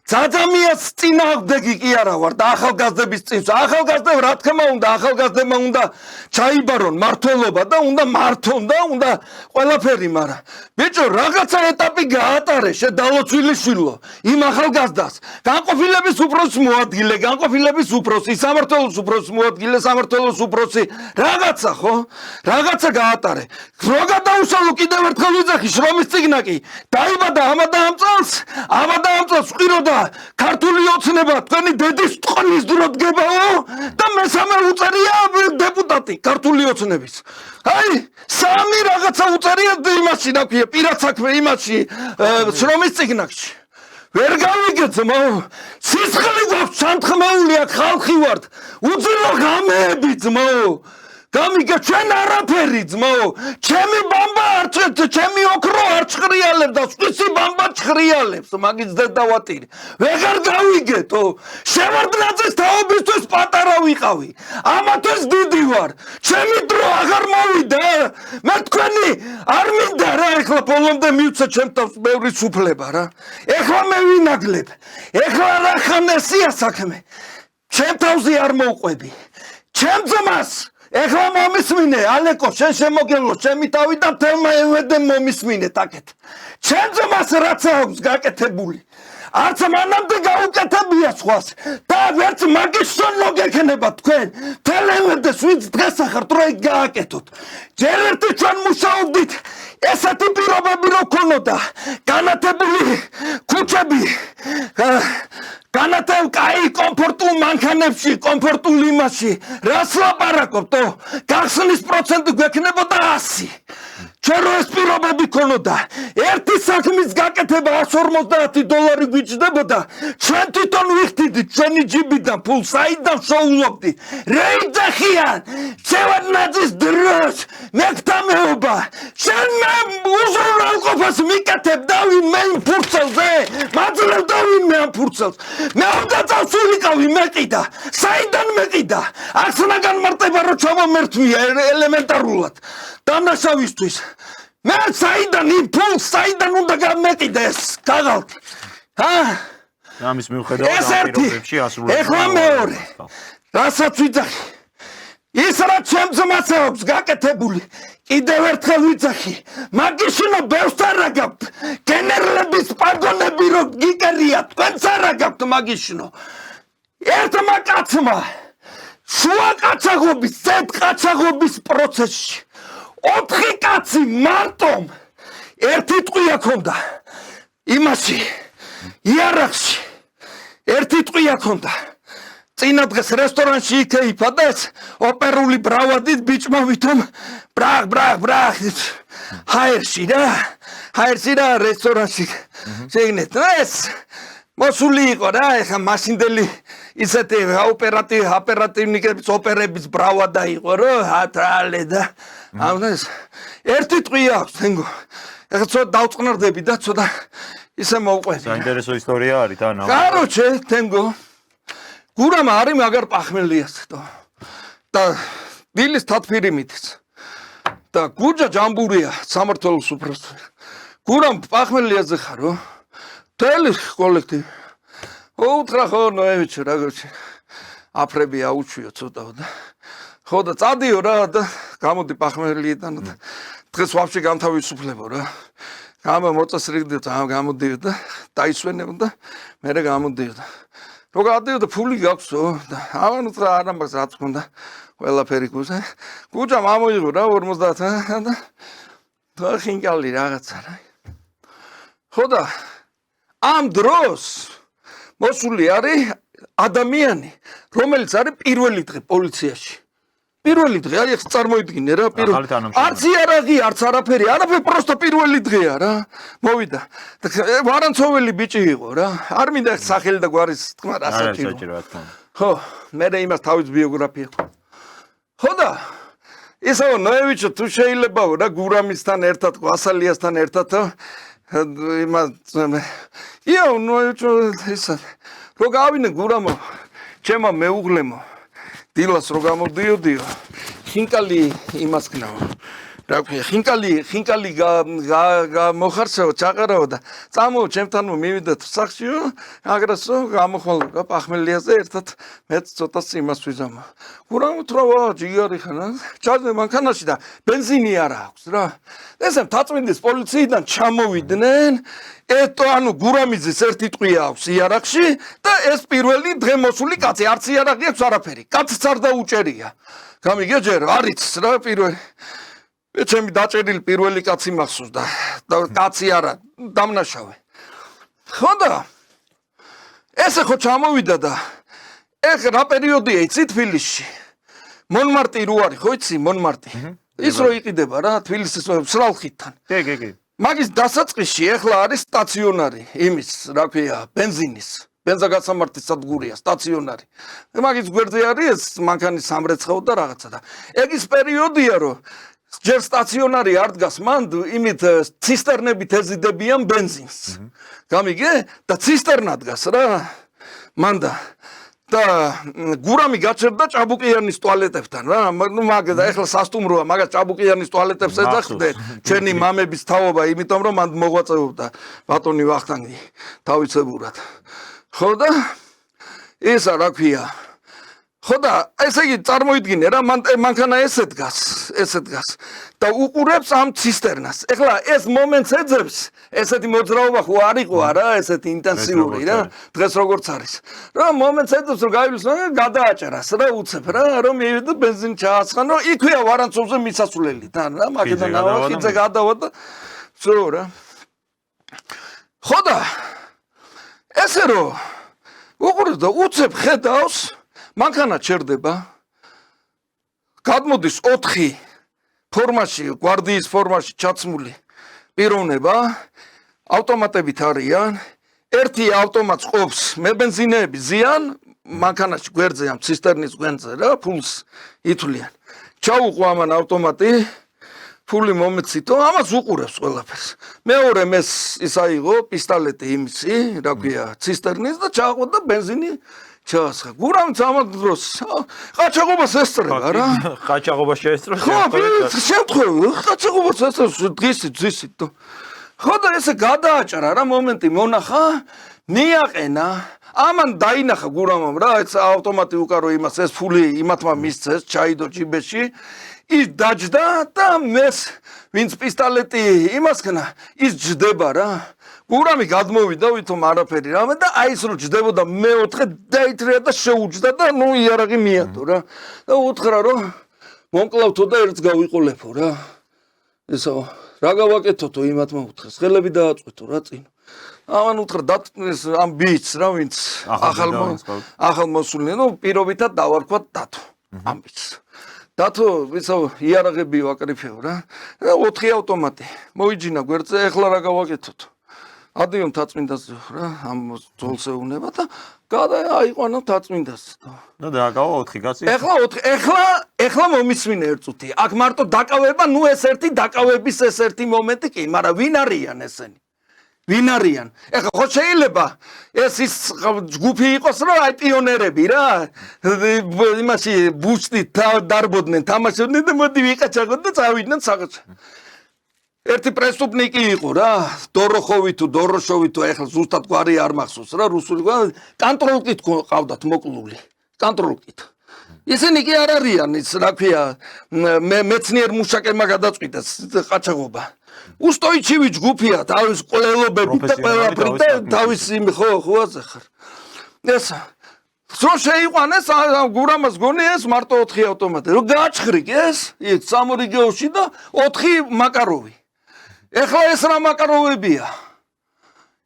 [SPEAKER 2] ძაძამიას წინააღმდეგი კი არა ვარ და ახალგაზრდების წინსვლა ახალგაზრდებ რა თქმა უნდა ახალგაზრდებმა უნდა ჩაიბარონ მართლობა და უნდა მართონ და უნდა ყველაფერი მაგრამ ბიჭო რაღაცა ეტაპი გაატარე შედალოცვილი შვილო იმ ახალგაზრდას განყოფილების უფროსს მოადგილე განყოფილების უფროსი სამართლოს უფროსს მოადგილე სამართლოს უფროსი რაღაცა ხო რაღაცა გაატარე რო გადაუსალო კიდევ ერთხელ ვიძახი შრომის წიგნაკი დაიბადა ამადა ამ წელს ვყიროდა ქართული ოცნება თქვენი დედის ტყნის დრო დგებაო და მესამე უწერია დეპუტატი ქართული ოცნების აი სამი რაღაცა უწერია იმაში რა ქვია პირად საქმე იმაში შრომის წიგნაკში ვერ გავიგე ძმო სისხლი გვაქვს ჩამთქმეული აქ ხალხი ვართ უძილო გამეები ძმო გამიგე ჩვენ არაფერი ძმო ჩემი ბამბა არ ჩემი ოქრო არ ჭხრიალებს და სხვისი ბამბა ჭხრიალებს მაგის დედავატირი ვეღარ გავიგეთო შევარდნაძის თაობისთვის პატარა ვიყავი ამათვის დიდი ვარ ჩემი დრო აღარ მოვიდა მე თქვენი არ მინდა რა ეხლა ბოლომდე მივცე ჩემ თავს ბევრი სუფლება რა ეხლა მე ვინაგლებ ეხლა რა ხანესია საქმე ჩემ თავზე არ მოვყვები ჩემ ძმას ეხლა მომისმინე ალეკო შენ შემოგელო ჩემი თავი და თემა ევედე მომისმინე ტაკეთ ჩემ ძმას რაც აქვს გაკეთებული არც მანამდე გაუკეთებია სხვას და ვერც მაგის სოლო გექნება თქვენ თელევედეს ვინც დღეს ახართ რომ გააკეთოთ ჯერ ერთი ჩვენ მუშაობდით ესეთი პირობები რო ქონოდა განათებული ქუჩები განათებ კაი კომფორტულ მანქანებში კომფორტულ იმაში რას ლაპარაკობთო გახსნის პროცენტი გვექნებოდა 100 ჩვენ რო ეს პირობები ქონოდა ერთი საქმის გაკეთება $150 გვიჭდებოდა ჩვენ თვითონ ვიხდიდით ჩვენი ჯიბიდან ფულს საიდან შოულობდი რეიძახიან შევარდნაძის დროს მეკთამეობა შენ მე უზრუნველყოფას მიკეთებ და ვინმე ფურცელზე მაძლევ და ვინმე ამ ფურცელს მე უნდა წავსულიყავი მეყიდა საიდან მეყიდა ახსნაგან მარტება რომ ჩამომერთვია ელემენტარულად დამნაშავისთვის მე საიდან იმ ფულს საიდან უნდა გამეყიდა ეს გაღალთ
[SPEAKER 1] ამის მიუხედავად ამ პირობებში ასრულებს
[SPEAKER 2] ეხლა მეორე რასაც ვიძახი ის რაც ჩემ ძმას აქვს გაკეთებული კიდევ ერთხელ ვიძახი მაგიშინო ბევრს არ აგაქვთ გენერლების პაგონები რო გიკერია თქვენც არ აგაქვთ მაგიშინო ერთმა კაცმა შუა კაცაღობის ზედ კაცაღობის პროცესში 4 კაცი მარტომ ერთი ტყვია ქონდა იმაში იარაღში ერთი ტყვია ქონდა წინა დღეს რესტორანში იქეიფა და ეს ოპერული ბრავადით ბიჭმა ვითომ ბრაღ ჰაერში რა რესტორანში შეგნეთ და ეს მოსული იყო რა ეხა მაშინდელი ისეთი ოპერატივნიკების ოპერების ბრავადა იყო რომ ათრალე და ამას ერთი ტყვია აქვს თენგო ეხა ცოტა დავწყნარდები და ცოტა ისე მოვყვები
[SPEAKER 1] საინტერესო ისტორია არის და
[SPEAKER 2] კაროჩე თენგო გურამ არის მაგარ პახმელიას და დილის თათფირიმითიც და გუჯა ჯამბურია სამართლოს უფროსი გურამ პახმელიაზე ხარო თელი კოლექტივი უთხრა ხო ნოევიჩი რაღაცი აფრები აუჩვიო ცოტა და ხო და წადიო რა და გამოდი პახმელიიდან და დღეს ვაფშე გამთავისუფლებო რა გამა მოწესრიგდით გამოდიო და დაისვენებო და მე გამოდიო და რო გადიო და ფული გაქვსო და ამან უთხრა არა მაგას რაც ქონდა ყველაფერი გუზე გუჯა მამოიღო რა 50 და ხინკალი რაღაცა რა ხო და ამ დროს მოსული არის ადამიანი რომელიც არის პირველი დღე პოლიციაში პირველი დღე არის წარმოიდგინე რა არც იარაღი არც არაფერი პროსტო პირველი დღეა რა მოვიდა ვარანცოველი ბიჭი იყო რა არ მინდა სახელი და გვარის თქმა რასაც ხო მე იმას თავის ბიოგრაფია ხო და ისო ნოევიჩო თუ შეიძლება რა გურამისთან ერთად ყვასალიასთან ერთად ნოევიჩო ისა რო გავინე გურამო ჩემო მეუღლემო დილას რო გამოდიოდიო ხინკალი იმას ქნაო რა ქვია ხინკალი გამოხარცეო ჩაყარაო და წამო ჩემთან მივიდეთ სახშიო აგრესო გამოხვალ პახმელიაზე ერთად მეც ცოტა იმას ვიზამო გურამ თროვა ჯიგარი ხანა ჩაძე მანქანაში და ბენზინი არ აქვს რა ესე თაწმინდის პოლიციიდან ჩამოვიდნენ ეტო ანუ გურამიძის ერთი ტყვია აქვს იარაღში და ეს პირველი დღე მოსული კაცი არც იარაღი აქვს არაფერი კაცს არ დაუჭერია გამიგე ჯერ არიც რა პირველი ჩემი დაჭერილი პირველი კაცი მახსოვს და კაცი არა დამნაშავე ხო და ესე ხო ჩამოვიდა და ეხ რა პერიოდია იცი თბილისში მონმარტი რო არის ხო იცი მონმარტი ის რო იყიდება რა თბილისის სრალხიდან
[SPEAKER 1] კი
[SPEAKER 2] მაგის დასაწყისში ეხლა არის სტაციონარი იმის, რა ქვია, ბენზინის ბენზაგასამართის სადგურია, სტაციონარი. მაგის გვერდზე არის ეს მანქანის სამრეცხაო და რაღაცა და ეგ ის პერიოდია, რომ ჯერ სტაციონარი არ დგას, მან იმით ცისტერნებით ეზიდებიან ბენზინს. გამიგე? და ცისტერნა დგას რა. მანდა და გურამი გაჩერდა ჭაბუკიანის ტუალეტებთან რა. ნუ მაგ და ეხლა სასტუმროა, მაგას ჭაბუკიანის ტუალეტებს ეძახდნენ ჩვენი მამების თაობა, იმიტომ რომ მან მოღვაწეობდა ბატონი ვახტანგი თავისებურად. ხო და ისა რა ქვია? ხო და ესე იგი წარმოიდგინე რა, მანქანა ესე დგას და უყურებს ამ ცისტერნას. ეხლა ეს მომენტს ეძებს, ესეთი მოძრაობა ხო არ იყო არა, ესეთი ინტენსიური რა, დღეს როგორც არის. რა მომენტს ეძებს, რომ გაივლის, გადააჭერას რა უცებ რა, რომ მივიდა ბენზინი ჩააცხან, რომ იქვეა ვარანცოვზე მისასვლელი თან რა, მაგედან ავახიძე გადავა და всё რა. ხო და ესე რომ უყურებს და უცებ ხედავს მანქანა ჩერდება, გადმოდის 4 ფორმაში, გვარდიის ფორმაში ჩაცმული პიროვნება, ავტომატებით არიან, ერთი ავტომატს ყოფს მებენზინეები ზიან, მანქანაში გვერდზე ამ ცისტერნის გვერდზე რა, ფულს ითვლიან. ჩაუყვა ამან ავტომატი, ფული მომეცითო, ამას უყურებს ყველაფერს. მეორე მეს ის აიღო პისტოლეტი იმისი, რა ქვია, ცისტერნის და ჩააყვა და ბენზინი ჩაასხა. გურამიც ამ დროს ყაჩაღობას ესწრება რა.
[SPEAKER 1] ყაჩაღობას შეესწროს.
[SPEAKER 2] ხო, შემთხვევით, ყაჩაღობას ესწრებს ძისით. ხო და ესე გადააჭრა რა მომენტი მონახა, მიაყენა, ამან დაინახა გურამამ რა, ეს ავტომატი უკარო იმას, ეს ფული იმათმა მისცეს, ჩაიდო ჯიბეში. ის დაჯდა და მეს ვინც პისტოლეტი იმასქნა, ის ჯდება რა. გურამი გადმოვიდა ვითომ არაფერი რამე და აი ეს რო ჯდებოდა მეოთხე დაითრია და შეუჯდა და ნუ იარაღი მიატო რა. და უთხრა რომ მომკლავთო და ერთს გავიყოლებო რა. ესო რა გავაკეთოთო იმათმა უთხრეს, ხელები დააწყვეტო რა წინ. ამან უთხრა დატკნეს ამ ბიჭს რა, ვინც ახალ მოსული, ნუ პირობითად დავარქვა დათო ამ ბიჭს. დათო ვისო იარაღები ვაკრიფეო რა. 4 ავტომატი მოიჯინა გვერდზე, ეხლა რა გავაკეთოთ? ადიონ თაწმინდას რა, ამ ძოლს ეუნება და აიყვანო თაწმინდას.
[SPEAKER 1] ნუ დააკავა 4 კაცი.
[SPEAKER 2] ეხლა მომისმინე ერთ წუთი. აქ მარტო დაკავება, ნუ ეს ერთი დაკავების ეს ერთი მომენტი კი, მაგრამ ვინ არიან ესენი? ვინ არიან? ეხლა ხო შეიძლება ეს ის ჯგუფი იყოს რა, აი პიონერები რა. იმაში ბუშტი დარბოდნენ, თამაშობდნენ და მოდი ვიყაჩაღოთ და წავიდნენ საყოჩა. ერთი პრესტუპნიკი იყო რა, დოროხოვი თუ დოროშოვი თუ ეხლა ზუსტად გვარი არ მახსოვს რა, რუსული გვარი, კონტროლკით ყავდათ მოკლული. კონტროლკით. ისინი კი არ არიან ის რა ქვია, მეცნიერ მუშაკებმა გადაწყვიტეს ყაჩაღობა. უსტოიჩივი ჯგუფია, თავის ყოლელობებით და ყველაფრით და თავის იმ ხო აზახარ. ეს რო შეიყვანეს გურამას გონი ეს მარტო 4 ავტომატი. რო გააჩხრიკ ეს, იქ სამორიგეოში და 4 მაკაროვი. ეხლა ეს რა მაკაროვებია?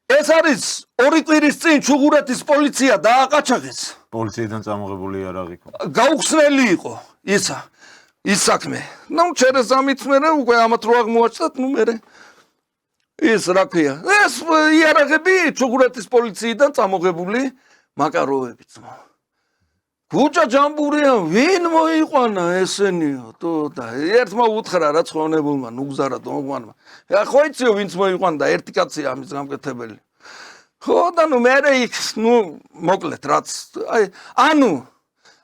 [SPEAKER 2] ეს არის 2 კვირის წინ ჩუღურეთის პოლიცია დააყაჩაღეს.
[SPEAKER 1] პოლიციიდან წამოღებული იარაღი იყო.
[SPEAKER 2] გაუხსნელი იყო ისა. ის საქმე. ნუ ჩერეს ამით მერე უკვე ამათ რო აღმოაჩნდათ, ნუ მერე ის რა ქვია. ეს იარაღები ჩუღურეთის პოლიციიდან წამოღებული მაკაროვები ძმო. გუჭა ჯამბურია, ვინ მოიყვანა ესენიო, თო და ერთმა უთხრა რა ცხონებულმა, უგზარა დონგვანმა. ხო იციო ვინც მოიყვანდა, ერთი კაცია ამის გამკეთებელი. ხო და ნუ მერე იქ, ნუ მოკლედ რაც ანუ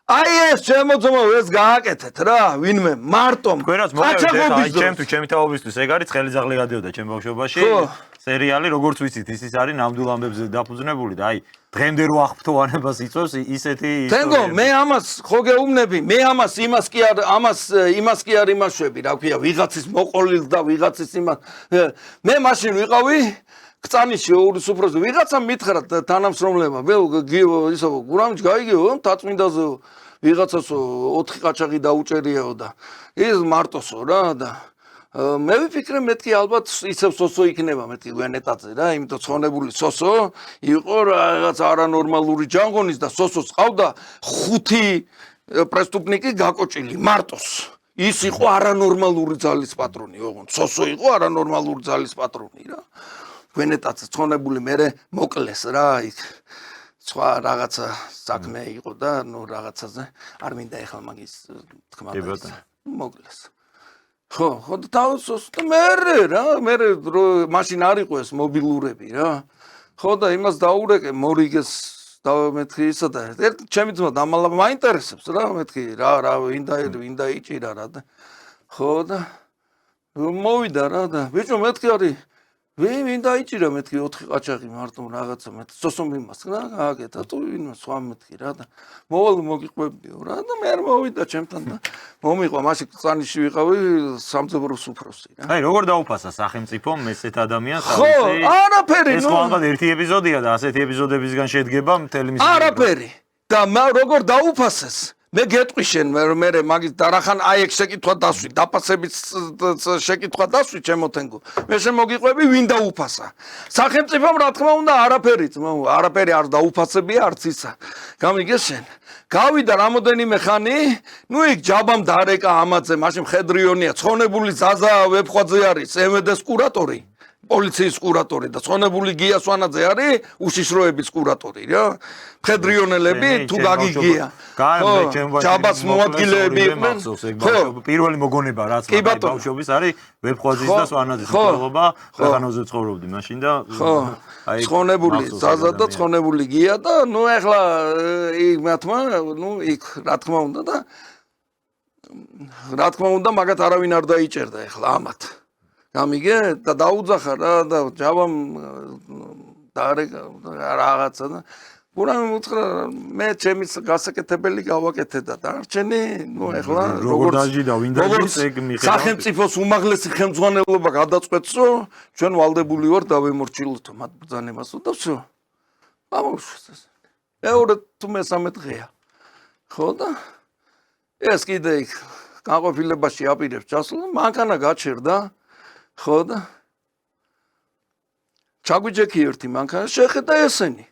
[SPEAKER 2] აი ეს შემოძმო ეს გააკეთეთ რა, ვინმე მარტომ.
[SPEAKER 1] თქვენაც მოგევით აი ჩემთვის, ჩემი თაობისთვის, ეგ არის ხელიზაღლი გადიოდა ჩემ ბავშვობაში. სერიალი როგორც ვიცით, ის არის ნამდვილ ამბებზე დაფუძნებული და აი დღემდე რო აღფრთოვანებას იწვევს ისეთი ისტორიები. თენგო
[SPEAKER 2] მე ამას ხო გეუბნები, მე ამას იმას კი არ იმაშვები, რა ქვია, ვიღაცის მოყოლილ და ვიღაცის იმას. მე მაშინ ვიყავი კწანიში ოურის უფროსი, ვიღაცამ მითხრა თანამშრომლებმა, ისო გურამიჩ გაიგეო, თაწმინდაზე ვიღაცას 4 ყაჩაღი დაუჭერიაო და ის მარტოსო რა და მე ვიფიქრე მეთქი ალბათ ისევ სოსო იქნება მეთქი გვენეტაძე რა, იმიტომ ცხონებული სოსო იყო რაღაც არანორმალური ჯანგონის და სოსოს ყავდა 5 პრესტუპნიკი გაკოჭილი მარტოს. ის იყო არანორმალური ძალის პატრონი, ოღონდ სოსო იყო არანორმალური ძალის პატრონი რა. გვენეტაც ცხონებული მე მოკლეს რა იქ. სხვა რაღაცა საქმე იყო და ნუ რაღაცაზე არ მინდა ეხლა მაგის თქმა მოკლეს. ხო და თავსოს და მე მაშინ არ იყო ეს მობილურები რა. ხო და იმას დაურეკე მორიგეს და მეთქი ისა და ერთ ჩემი ძმა დამალა მაინტერესებს რა მეთქი რა ვინდა იჭირა რა და ხო და მოვიდა რა და ბიჭო მეთქი არის ვინ დაიჭირა მეთქი 4 ყაჩაღი მარტო რაღაცა მე სოსომიმას რა გააკეთა თუ ვინმე სხვა მეთქი რა და მოვალ მოგიყვებიო რა და მე მოვიდა ჩემთან და მომიყვა მაშინ წანიში ვიყავი სამწუხაროს უფროსი რა
[SPEAKER 1] აი როგორ დაუფასა სახელმწიფომ ესეთ ადამიანს
[SPEAKER 2] ხო არაფერი
[SPEAKER 1] ეს ყოველდღე ერთი ეპიზოდია და ასეთი ეპიზოდებისგან შედგება მთელი მისი
[SPEAKER 2] არაფერი და როგორ დაუფასეს მე გეტყვი შენ მე მაგის და რახან აი ეგ შეკითხვა დასვი დაფასების შეკითხვა დასვი ჩემოთენგო მე შემოგიყვები ვინ დაუფასა სახელმწიფომ რა თქმა უნდა არაფერი არ დაუფასებია არც ისა გამიგე შენ გავიდა რამოდენიმე ხანი ნუ იქ ჯაბამ დარეკა ამაძე მაშინ მხედრიონია ცხონებული ზაზა ვებხვაძე არის ემედეს კურატორი პოლიციის კურატორი და ცხონებული გია სვანაძე არის უშიშროების კურატორი რა მხედრიონელები თუ გაგიგია ჯაბას მოადგილეები იყვნენ
[SPEAKER 1] ხო პირველი მოგონება რაც ბავშვობის არის ვებხვაძის და სვანაძის მკვლელობა ხანოზე ცხოვრობდი მაშინ და
[SPEAKER 2] აი ცხონებული ზაზა და ცხონებული გია და ნუ ეხლა იქ მათმა ნუ იქ რა თქმა უნდა მაგათ არავინ არ დაიჭერდა ეხლა ამათ გამიგე და დაუძახა რა და ჯავამ დარეკა რაღაცა და გურამ უთხრა მე ჩემის გასაკეთებელი გავაკეთე და დარჩენი ნუ ეხლა
[SPEAKER 1] როგორ დაჟიდა ვინ დაჟის ეგ მიხედავთ
[SPEAKER 2] სახელმწიფოს უმაღლესი ხელმძღვანელობა გადაწყვეტსო ჩვენ ვალდებული ვარ დავემორჩილოთ მათ ბრძანებასო და всё ამოშვეს მეორე თუ მესამე დღეა ხო და ეს კიდე იქ განყოფილებაში აპირებს ჩასვლა მანქანა გაჩერდა ხო და ჩაგვიჯექი ერთი მანქანა შეხედა ესენი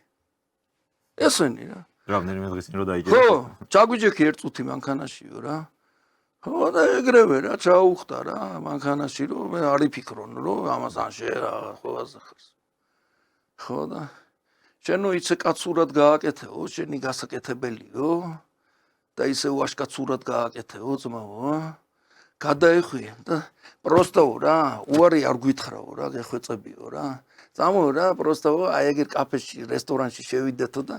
[SPEAKER 2] რა
[SPEAKER 1] რამდენიმე დღის წინ რო დაიჭირა
[SPEAKER 2] ხო ჩაგვიჯექი ერთ წუთი მანქანაშიო რა ხო და ეგრევე რა ჩაუხდა რა მანქანაში რომ მე არ იფიქრონ რომ ამას ან ყველაზე ხარს ხო და შენო იცე კაცურად გააკეთეო შენი გასაკეთებელიო და ისე ვაშკაცურად გააკეთეო ძმაო გადაეხვია და პროსტო რა უარი არ გვითხრაო რა გეხვეწებიო რა წამო რა პროსტო აი ეგერ კაფეში რესტორანში შევიდეთო და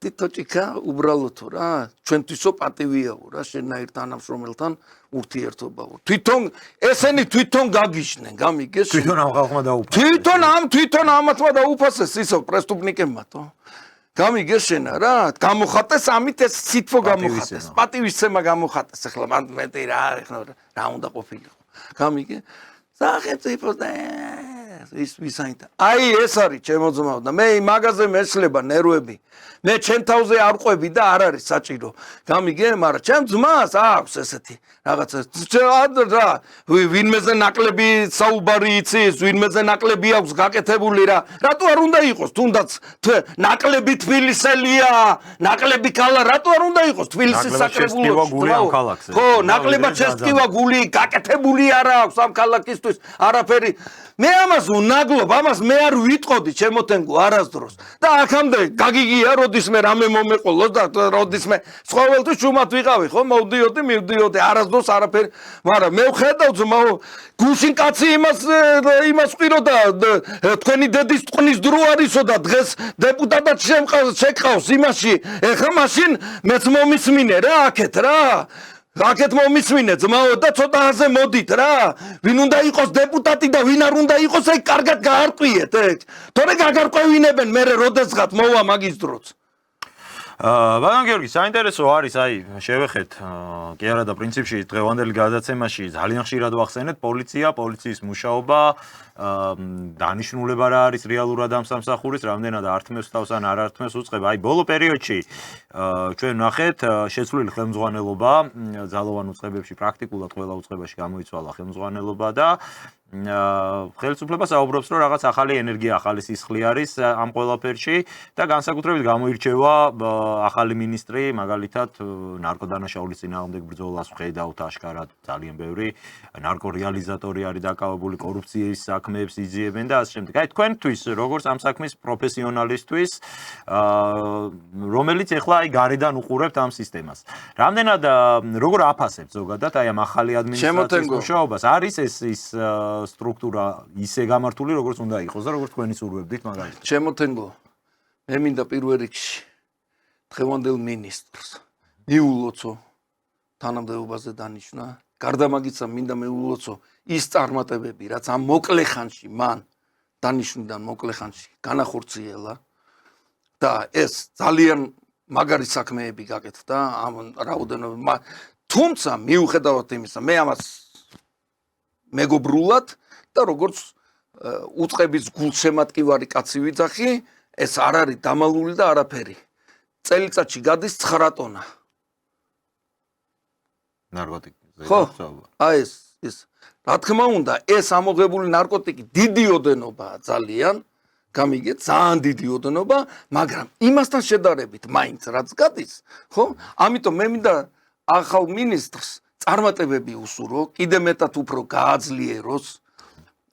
[SPEAKER 2] თითოჭიქა უბრალოდო რა ჩვენთვისო პატივიაო რა შენაირ თანამშრომელთან ურთიერთობაო ესენი თვითონ გაგიშნენ გამიგეს
[SPEAKER 1] თვითონ ამ ხალხმა დაუფასეს
[SPEAKER 2] თვითონ ამათმა დაუფასეს ისო პრესტუპნიკებმათო გამიგეს შენა რა გამოხატეს ამით ეს სიტყვა გამოხატეს პატივისცემა გამოხატეს ახლა მან მეტი რა რა უნდა ყოფილიყო გამიგე სახელმწიფო და ის ვისაინდა აი ეს არის ჩემო ძმაო და მე მაგაზე მეშლება ნერვები მე ჩემ თავზე არ ყვები და არ არის საჭირო გამიგე მაგრამ ჩემ ძმას აქვს ესეთი რაღაცა რა ვინმეზე ნაკლები საუბარი იცის ვინმეზე ნაკლები აქვს გაკეთებული რა რატო არ უნდა იყოს თუნდაც ნაკლები თბილისელია ნაკლები ქალა რატო არ უნდა იყოს თბილისის საკრებულოში ხო ნაკლებად შესტკივა გული გაკეთებული არა აქვს ამ ქალაქისთვის არაფერი მე ამას უნაგლობ ამას მე არ ვიტყოდი ჩემოთენგო არასდროს და აქამდე გაგიგია როდისმე რამე მომეყოლოს და როდისმე ყოველთვის შუმად ვიყავი ხო მივდიოდი არასდროს არაფერი მაგრამ მე ვხედავ ძმაო გუშინ კაცი იმას ყიროდა თქვენი დედის ტყნის დრო არისო და დღეს დეპუტატად შეკყავს იმაში ეხლა მაშინ მეც მომისმინე რა აქეთ რა აქეთ მომისმინე ძმაო და ცოტააზე მოდით რა ვინ უნდა იყოს დეპუტატი და ვინ არ უნდა იყოს ეგ კარგად გაარკვიეთ ეგ თორე გაგარკვევინებენ მე როდესღაც მოვა მაგის დროც
[SPEAKER 1] ბატონ გიორგი საინტერესო არის აი შევეხეთ კი არა და პრინციპში დღევანდელი გადაცემაში ძალიან ხშირად ვახსენეთ პოლიციის მუშაობა დანიშნულება რა არის რეალურად ამ სამსახურის რამდენად ართმევს თავს ან არ ართმევს უწყება აი ბოლო პერიოდში ჩვენ ნახეთ შეცვლილი ხელმძღვანელობა ძალოვან უწყებებში პრაქტიკულად ყველა უწყებაში გამოიცვალა ხელმძღვანელობა და ხელისუფლება საუბრობს, რომ რაღაც ახალი ენერგია, ახალი სისხლი არის ამ ყველაფერში და განსაკუთრებით გამოირჩევა ახალი მინისტრი, მაგალითად ნარკოდანაშაულის წინააღმდეგ ბრძოლას ვხედავთ აშკარად ძალიან ბევრი ნარკორეალიზატორი არის დაკავებული კორუფციის საქმეებს იძიებენ და ასე შემდეგ. აი თქვენთვის როგორც ამ საქმის პროფესიონალისტვის, რომელიც ეხლა აი გარედან უყურებთ ამ სისტემას. რამდენად როგორ აფასებთ ზოგადად აი ამ ახალი ადმინისტრაციის მუშაობას? არის ის სტრუქტურა ისე გამართული, როგორც უნდა იყოს და როგორც თქვენი სურვებდით მაგალითად.
[SPEAKER 2] შემოთენგო, მე მინდა პირველ რიგში დღევანდელ მინისტრს მიულოცო თანამდებობაზე დანიშნა. გარდა მაგისა მინდა მეულოცო ის წარმატებები, რაც ამ მოკლე ხანში მან დანიშნიდან მოკლე ხანში განახორციელა და ეს ძალიან მაგარი საქმეები გაკეთდა ამ რაოდენობა. თუმცა მიუხედავად იმისა, მე ამას მეგობრულად და როგორც უწყების გულშემატკივარი კაცი ვიძახი, ეს არ არის დამალული და არაფერი. წელიწადში გადის 9 ტონა.
[SPEAKER 1] ნარკოტიკებზე.
[SPEAKER 2] ხო, აი ეს რა თქმა უნდა, ეს ამოღებული ნარკოტიკი დიდი ოდენობაა ძალიან, გამიგეთ, ძალიან დიდი ოდენობა, მაგრამ იმასთან შედარებით მაინც რაც გადის, ხო? ამიტომ მე მინდა ახალ მინისტრს წარმატებები უსურო, კიდე მეტად უფრო გააძლიეროს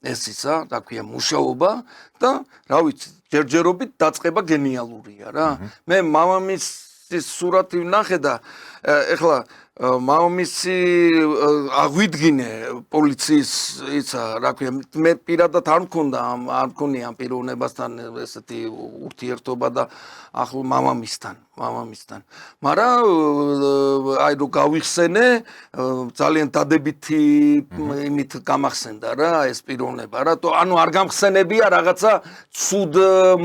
[SPEAKER 2] ეს ისა, რა ქვია, მუშაობა და რა ვიცი, ჯერჯერობით დაწყება გენიალურია რა. მე მამამისის სურათი ვნახე და ეხლა მამამისი აღვიდგინე პოლიციის ისა, რა ქვია, მე პირადად არ მქონია ამ პიროვნებასთან ესეთი ურთიერთობა და ახლა მამამისთან. მაგრამ აი რო გავიხსენე, ძალიან დადებითი იმით გამახსენდა რა ეს პიროვნება რა. ანუ არ გამხსენებია რაღაცა ცუდ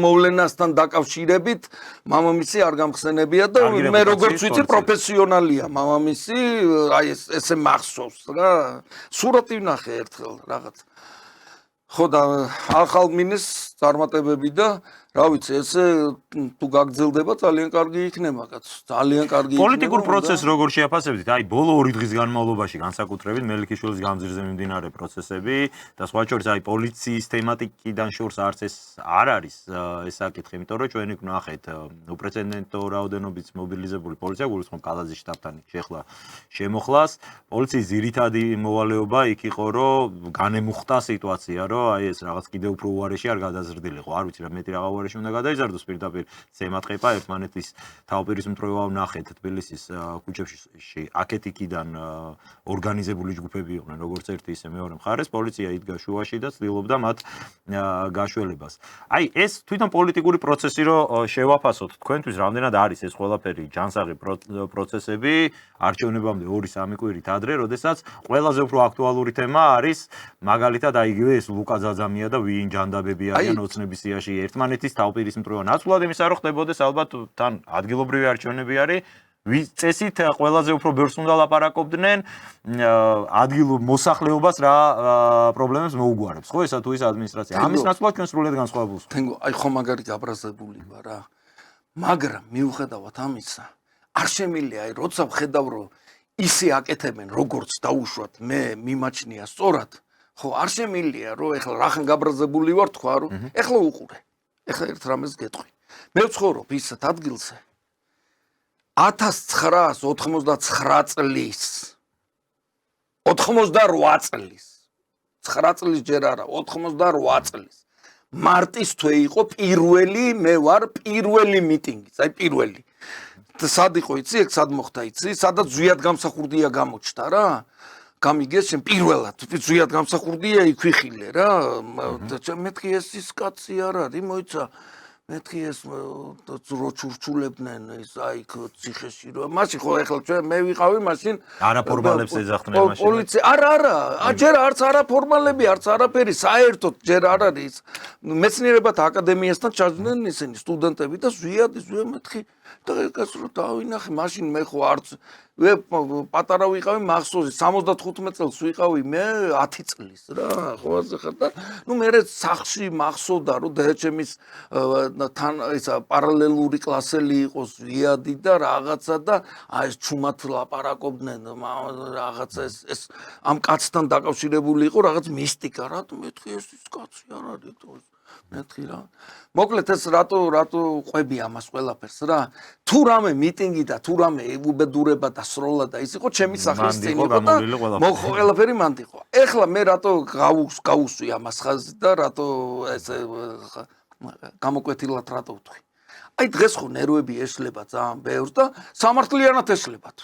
[SPEAKER 2] მოვლენასთან დაკავშირებით, მამამისი არ გამხსენებია და მე როგორც ვიცი პროფესიონალია მამამისი, აი ესე მახსოვს რა. სურათი ვნახე ერთხელ რაღაც. ხო და ახალ მინისტრს წარმატებები და რა ვიცი, ესე თუ გაგრძელდება ძალიან კარგი იქნება, კაცო. ძალიან კარგი იქნება.
[SPEAKER 1] პოლიტიკურ პროცესს როგორ შეაფასებთ? აი, ბოლო 2 დღის განმავლობაში განსაკუთრებით მელიქიშვილის გამზირზე მიმდინარე პროცესები და სხვა შორის აი პოლიციის თემატიკიდან შორს არც ეს არ არის ეს საკითხი, იმიტომ რომ ჩვენი ვნახეთ უპრეცედენტო რაოდენობით მობილიზებული პოლიცია, გულისხმობ კალაძის შტაბთან შეხლა შემოხლას. პოლიციის ძირითადი მოვალეობა იქ იყო, რომ განემუხტა სიტუაცია, რომ აი ეს რაღაც კიდევ უფრო უარეში არ გადაზრდილიყო. არ ვიცი რა მეტი რაღაც უარეში უნდა გადაიზარდოს პირდაპირ ზემატყეპა ერთმანეთის თავპირისმტროება ვნახეთ თბილისის ქუჩებში აქეთ-იქიდან ორგანიზებული ჯგუფები იყვნენ როგორც ერთი ისე მეორე მხარეს პოლიცია იდგა შუაში და ცდილობდა მათ გაშველებას. აი ეს თვითონ პოლიტიკური პროცესი რო შევაფასოთ თქვენთვის რამდენად არის ეს ყველაფერი ჯანსაღი პროცესები არჩევნებამდე 2-3 კვირით ადრე, როდესაც ყველაზე უფრო აქტუალური თემა არის მაგალითად აი იგივე ეს ლუკა ძაძამია და ვინ ჯანდაბები არიან ოცნების სიაში ერთმანეთის თავპირისმტროება. ნაცვლად იმისა რო ხდებოდეს ალბათ თან ადგილობრივი არჩევნები არის წესით ყველაზე უფრო ბევრს უნდა ლაპარაკობდნენ ადგილ მოსახლეობას რა პრობლემებს მოუგვარებს. ხო ესა თუ ის ადმინისტრაცია. ამის ნაცვლად ჩვენ სრულიად განსხვავებულს.
[SPEAKER 2] თენგო, აი ხო მაგარი გაბრაზებული ვარ რა. მაგრამ მიუხედავად ამისა, არ შემიძლია აი როცა ვხედავ რომ ისე აკეთებენ როგორც დაუშვათ მე მიმაჩნია სწორად, ხო არ შემიძლია რომ ეხლა რახან გაბრაზებული ვარ თქვა რომ ეხლა უყურე. ეხლა ერთ რამეს გეტყვი. მე ვცხოვრობ ისეთ ადგილზე 1989 წლის 88 წლის 9 წლის ჯერ არა 88 წლის მარტის თვე იყო პირველი მე ვარ პირველი მიტინგიც აი პირველი სად იყო იცი ეგ სად მოხდა იცი სადაც ზვიად გამსახურდია გამოჩნდა რა გამიგეს შენ პირველად ზვიად გამსახურდია იქვიხილე რა მეთქი ეს ის კაცი არ არის მოიცა მეთქი ეს რო ჩურჩულებდნენ ის აი ციხეში რომ მაშინ ხო ეხლა ჩვენ მე ვიყავი მაშინ
[SPEAKER 1] არაფორმალებს ეძახდნენ მაშინ
[SPEAKER 2] პოლიცია არა ჯერ არც არაფორმალები არც არაფერი საერთოდ ჯერ არ არის მეცნიერებათა აკადემიასთან ჩაჯდნენ ისინი სტუდენტები და ზვიად მეთქი და ეკაც რომ დავინახე მაშინ მე ხო არც პატარა ვიყავი მახსოვს 75 წელს ვიყავი მე 10 წლის რა ხოვაზე ხარ და ნუ მე სახში მახსოვდა რომ დაჩემის თან ისა პარალელური კლასელი იყოს ვიადი და რაღაცა და აი ეს ჩუმად ლაპარაკობდნენ რაღაცა ეს ამ კაცთან დაკავშირებული იყო რაღაც მისტიკა რატომ მეთქი ეს კაცი არ არის თო მეთქი რა მოკლედ ეს რატო ყვები ამას ყველაფერს რა თუ რამე მიტინგი და თუ რამე უბედურება და სროლა და ის იყო ჩემი სახლის წინ იყო და ყველაფერი მანდ იყო ეხლა მე რატო გავუსვი ამას ხაზი და რატო ეს გამოკვეთილად რატო ვთქვი აი დღეს ხო ნერვები ეშლება ძალიან ბევრს და სამართლიანად ეშლებათ